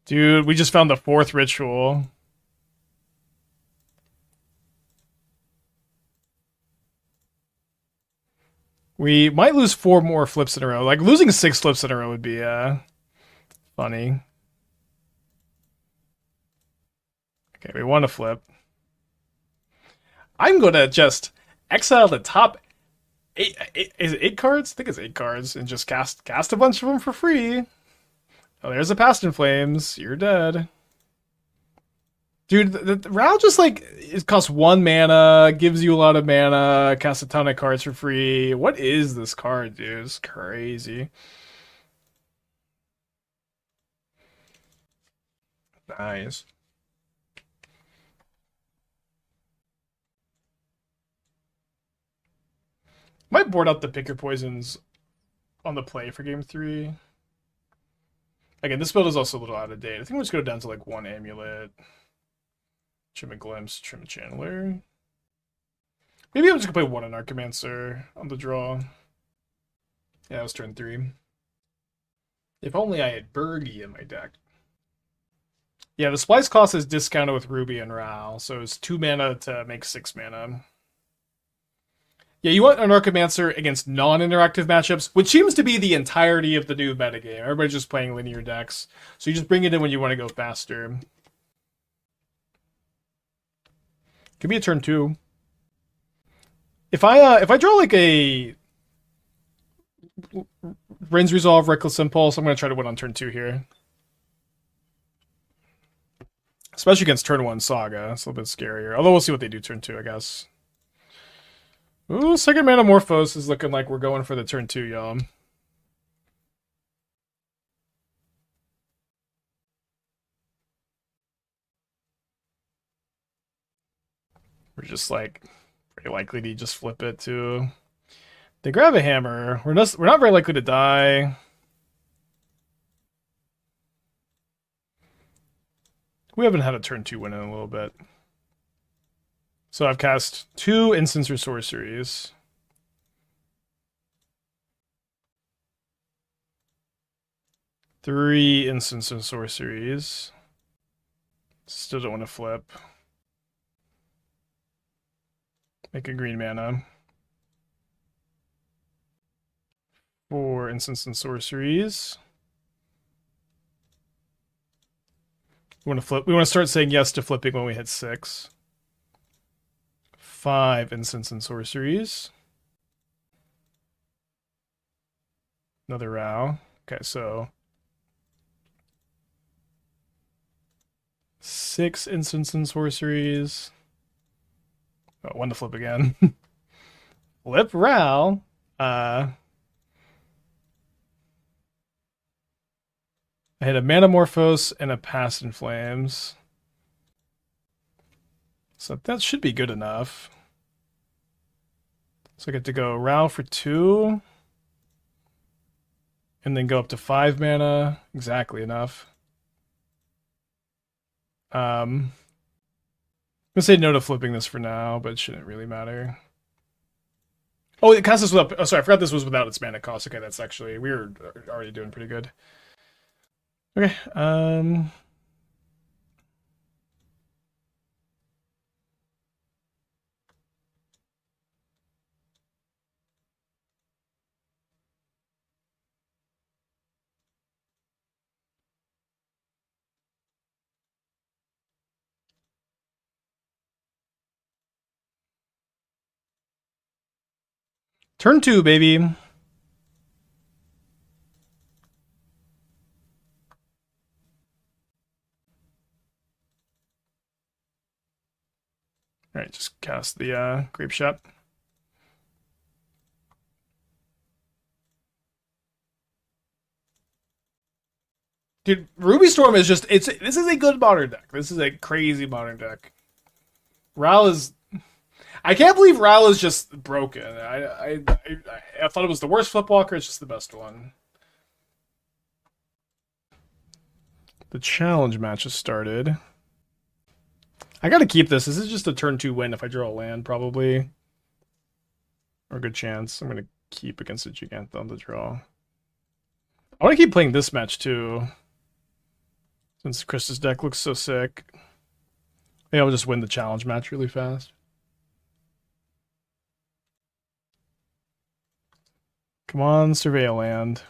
Dude, we just found the 4th ritual. We might lose 4 more flips in a row. Like, losing 6 flips in a row would be funny. Okay, we want to flip. I'm going to just exile the top 8, is it 8 cards? I think it's 8 cards, and just cast a bunch of them for free. Oh, there's a Past in Flames. You're dead. Dude, the Ral just, like, it costs 1 mana, gives you a lot of mana, casts a ton of cards for free. What is this card, dude? It's crazy. Nice. Might board out the Picker Poisons on the play for game 3. Again, this build is also a little out of date. I think we'll just go down to, like, 1 Amulet. Trim a Glimpse, Trim a Channeler. Maybe I'm just gonna play 1 Anarchomancer on the draw. Yeah, it was turn 3. If only I had Bergie in my deck. Yeah, the Splice cost is discounted with Ruby and Ral, so it's 2 mana to make 6 mana. Yeah, you want Anarchomancer against non-interactive matchups, which seems to be the entirety of the new metagame. Everybody's just playing linear decks, so you just bring it in when you want to go faster. Give me a turn 2. If I draw like a Wrenn's Resolve, Reckless Impulse, I'm gonna try to win on turn 2 here. Especially against turn 1 Saga. It's a little bit scarier. Although we'll see what they do turn 2, I guess. Ooh, second Manamorphose is looking like we're going for the turn 2, y'all. We're just like very likely to just flip it too. They grab a hammer. We're not very likely to die. We haven't had a turn 2 win in a little bit. So I've cast 2 instants or sorceries. Three instants and sorceries. Still don't want to flip. Make a green mana. 4 instants and sorceries. We want to flip. We want to start saying yes to flipping when we hit 6. 5 instants and sorceries. Another Row. Okay, so 6 instants and sorceries. Oh, 1 to flip again. Flip Row. I had a Manamorphose and a Past in Flames. So that should be good enough. So I get to go Row for 2. And then go up to 5 mana. Exactly enough. I'm gonna say no to flipping this for now, but it shouldn't really matter. Oh, it casts this without. Oh, sorry, I forgot this was without its mana cost. Okay, that's actually we were already doing pretty good. Okay. Turn 2, baby. All right, just cast the Grapeshot. Dude, Ruby Storm is just this is a good modern deck. This is a crazy modern deck. Ral is I can't believe Ral is just broken. I thought it was the worst Flipwalker, it's just the best one. The challenge match has started. I gotta keep this. This is just a turn 2 win if I draw a land, probably. Or a good chance. I'm gonna keep against the Gigantha on the draw. I want to keep playing this match too. Since Krista's deck looks so sick. Maybe I'll just win the challenge match really fast. Come on, survey a land.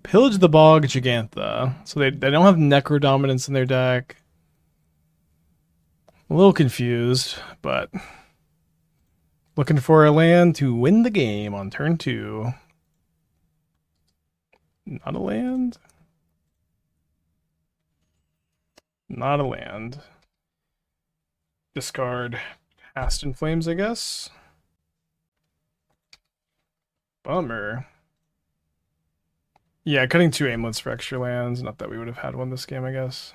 Pillage the Bog Gigantha. So they don't have Necro Dominance in their deck. I'm a little confused, but looking for a land to win the game on turn 2. Not a land? Not a land. Discard Past in Flames, I guess. Bummer. Yeah, cutting 2 Amulets for extra lands. Not that we would have had one this game, I guess.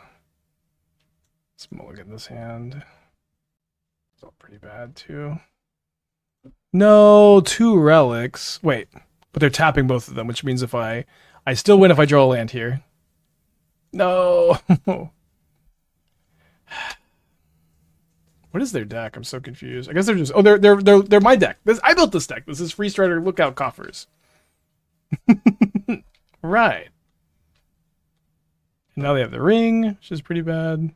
Let's mulligan this hand. It's all pretty bad, too. No, 2 relics. Wait, but they're tapping both of them, which means if I still win if I draw a land here. No. What is their deck? I'm so confused. I guess they're just they're my deck. I built this deck. This is Free Strider Lookout Coffers. Right. And now they have the ring, which is pretty bad.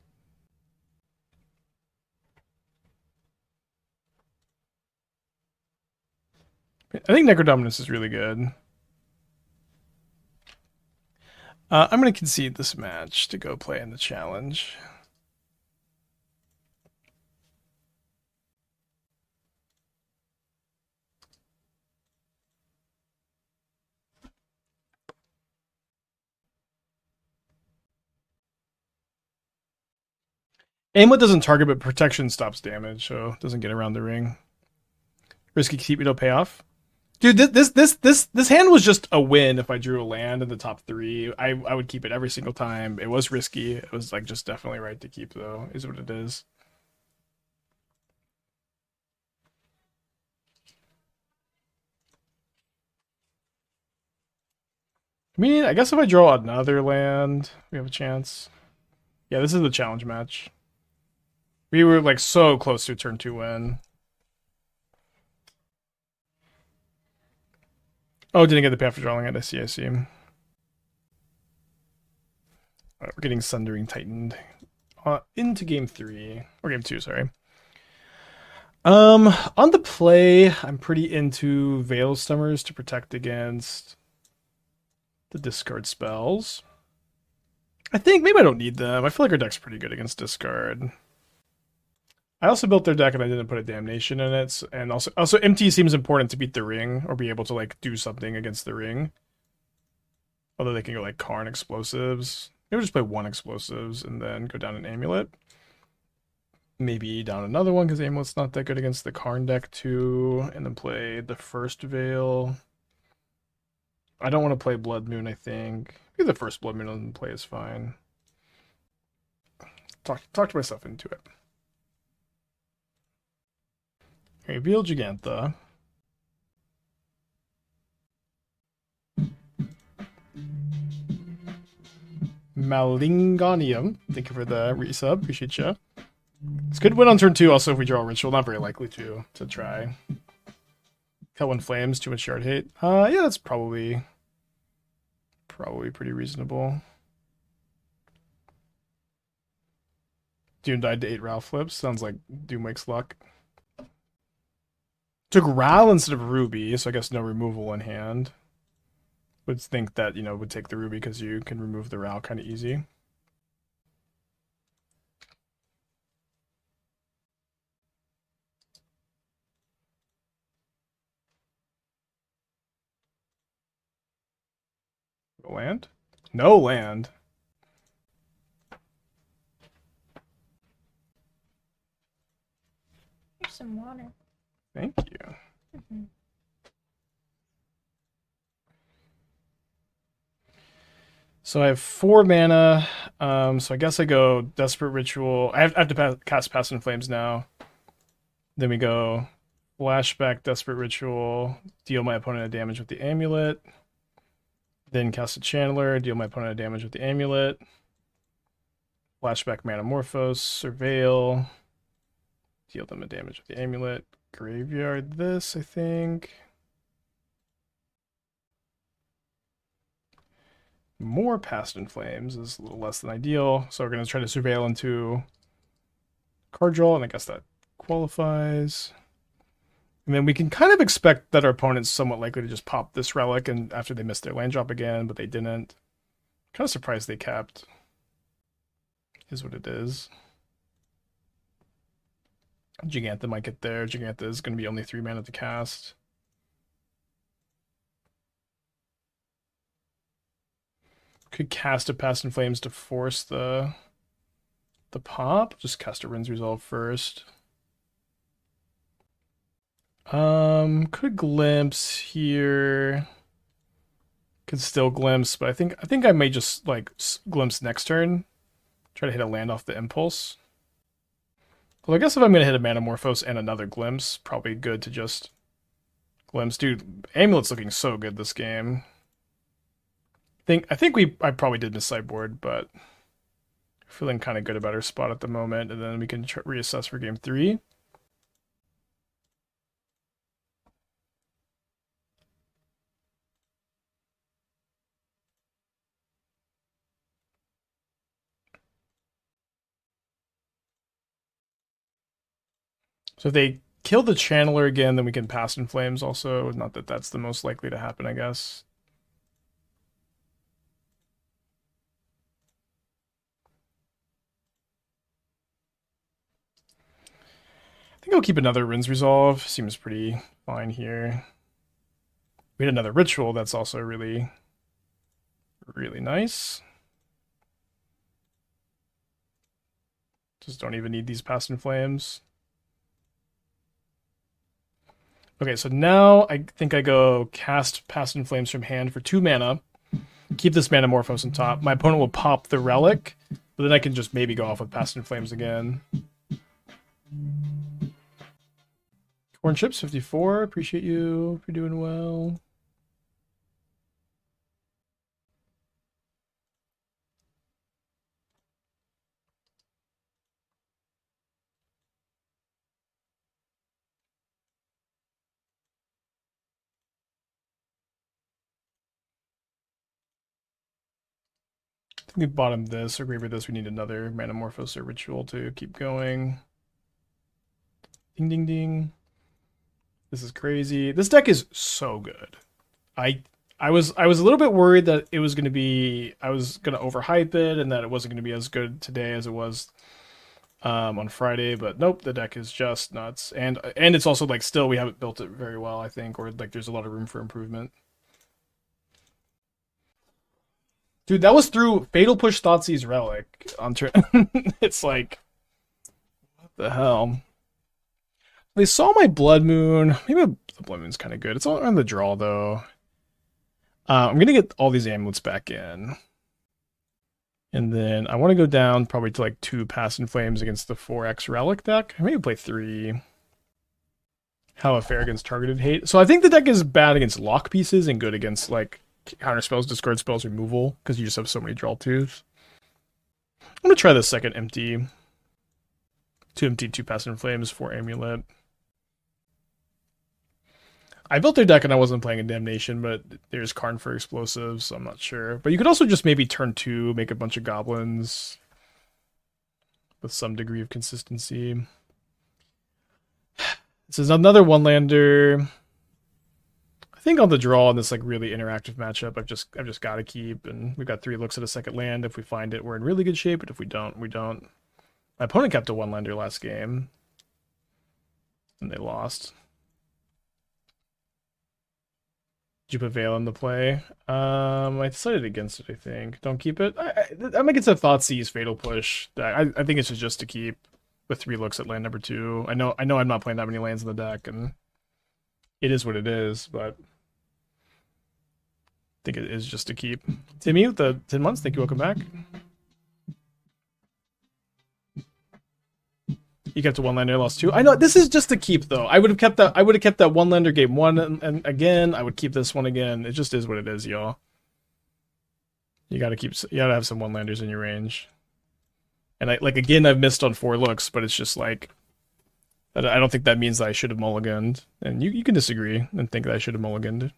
I think Necrodominance is really good. I'm going to concede this match to go play in the challenge. Amulet doesn't target, but protection stops damage, so it doesn't get around the ring. Risky keep, it'll pay off. Dude, this hand was just a win if I drew a land in the top 3. I would keep it every single time. It was risky. It was like just definitely right to keep though, is what it is. I mean, I guess if I draw another land, we have a chance. Yeah, this is the challenge match. We were like so close to a turn 2 win. Oh, didn't get the payoff for drawing it. I see. Alright, we're getting Sundering Titaned into game 3. Or game 2, sorry. On the play, I'm pretty into Veil Stummers to protect against the discard spells. I think maybe I don't need them. I feel like our deck's pretty good against discard. I also built their deck and I didn't put a damnation in it. And also MT seems important to beat the ring or be able to like do something against the ring. Although they can go like Karn explosives. Maybe just play 1 explosives and then go down an amulet. Maybe down another one because amulet's not that good against the Karn deck too. And then play the first Veil. I don't want to play Blood Moon, I think. Maybe the first Blood Moon on play is fine. Talked myself into it. Reveal Gigantha. Malinganium. Thank you for the resub. Appreciate you. It's good win on turn 2. Also, if we draw a ritual, not very likely to try. Cut 1 flames, too much yard hate. Yeah, that's probably pretty reasonable. Doom died to 8 Ral flips. Sounds like Doom wakes luck. Took Ral instead of Ruby, so I guess no removal in hand. Would think that, would take the Ruby because you can remove the Ral kind of easy. A land? No land. Here's some water. Thank you. Mm-hmm. So I have 4 mana. So I guess I go Desperate Ritual. I have to cast Past in Flames now. Then we go Flashback Desperate Ritual, deal my opponent a damage with the amulet. Then cast a Channeler, deal my opponent a damage with the amulet. Flashback Manamorphose, Surveil, deal them a damage with the amulet. Graveyard this, I think. More Past in Flames is a little less than ideal, so we're going to try to Surveil into card draw, and I guess that qualifies. And then we can kind of expect that our opponent's somewhat likely to just pop this relic and after they missed their land drop again, but they didn't. Kind of surprised they kept. Is what it is. Gigantha might get there. Gigantha is going to be only 3 mana to cast. Could cast a Past in Flames to force the pop. Just cast a Wrenn's Resolve first. Could glimpse here. Could still glimpse, but I think I may just like glimpse next turn. Try to hit a land off the impulse. Well, I guess if I'm gonna hit a Manamorphose and another glimpse, probably good to just glimpse. Dude, Amulet's looking so good this game. I probably did miss sideboard, but feeling kind of good about our spot at the moment, and then we can reassess for game 3. So if they kill the Channeler again, then we can Past in Flames also. Not that that's the most likely to happen, I guess. I think I'll keep another Wrenn's Resolve. Seems pretty fine here. We had another Ritual that's also really, really nice. Just don't even need these Past in Flames. Okay, so now I think I go cast Past in Flames from hand for 2 mana. Keep this Manamorphose on top. My opponent will pop the Relic, but then I can just maybe go off with Past in Flames again. Corn Chips 54, appreciate you. Hope you're doing well. I think we bottomed this, or graveyard this. We need another Manamorphose or Ritual to keep going. Ding, ding, ding. This is crazy. This deck is so good. I was a little bit worried that it was going to be, I was going to overhype it and that it wasn't going to be as good today as it was on Friday, but nope, the deck is just nuts. And it's also like still we haven't built it very well, I think, or like there's a lot of room for improvement. Dude, that was through Fatal Push Thoughtseize Relic on turn. It's like, what the hell? They saw my Blood Moon. Maybe the Blood Moon's kind of good. It's all on the draw, though. I'm going to get all these amulets back in. And then I want to go down probably to like 2 Past in Flames against the 4X Relic deck. Maybe play 3. How a fair against targeted hate. So I think the deck is bad against lock pieces and good against like counter spells, discard spells, removal, because you just have so many draw 2s. I'm going to try the second empty. 2 empty, 2 Past in Flames, 4 amulet. I built their deck and I wasn't playing in Damnation, but there's Karn for explosives, so I'm not sure. But you could also just maybe turn 2, make a bunch of goblins with some degree of consistency. This is another one-lander. I think on the draw in this like really interactive matchup, I've just got to keep, and we've got 3 looks at a second land. If we find it, we're in really good shape, but if we don't, we don't. My opponent kept a one-lander last game, and they lost. Did you put Veil in the play? I decided against it, I think. Don't keep it. I'm against a Thoughtseize Fatal Push. I think it's just to keep with 3 looks at land number 2. I know I'm not playing that many lands in the deck, and it is what it is, but I think it is just to keep. Timmy with the 10 months, thank you, welcome back. You kept a 1-lander, lost 2. I know this is just to keep though. I would have kept that 1-lander game 1 and again. I would keep this one again. It just is what it is, y'all. You gotta have some 1-landers in your range. And again, I've missed on 4 looks, but it's just like I don't think that means that I should have mulliganed. And you can disagree and think that I should have mulliganed.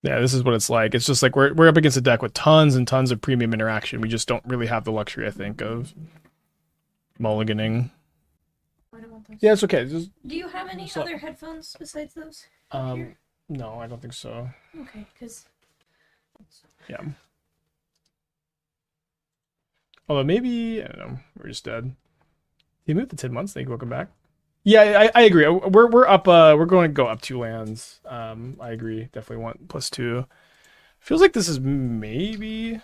Yeah, this is what it's like. It's just like we're up against a deck with tons and tons of premium interaction. We just don't really have the luxury, I think, of mulliganing. Yeah, it's okay. Do you have any other headphones besides those? No, I don't think so. Okay, because... Yeah. Although maybe, I don't know, we're just dead. You moved the 10 months, thank you, welcome back. Yeah, I agree. We're up. We're going to go up 2 lands. I agree. Definitely want +2. Feels like this is maybe.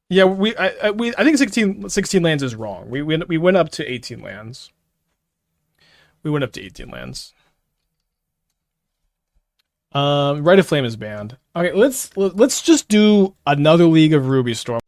Yeah, I think 16 lands is wrong. We went up to 18 lands. We went up to 18 lands. Rite of Flame is banned. Okay, let's just do another League of Ruby Storm.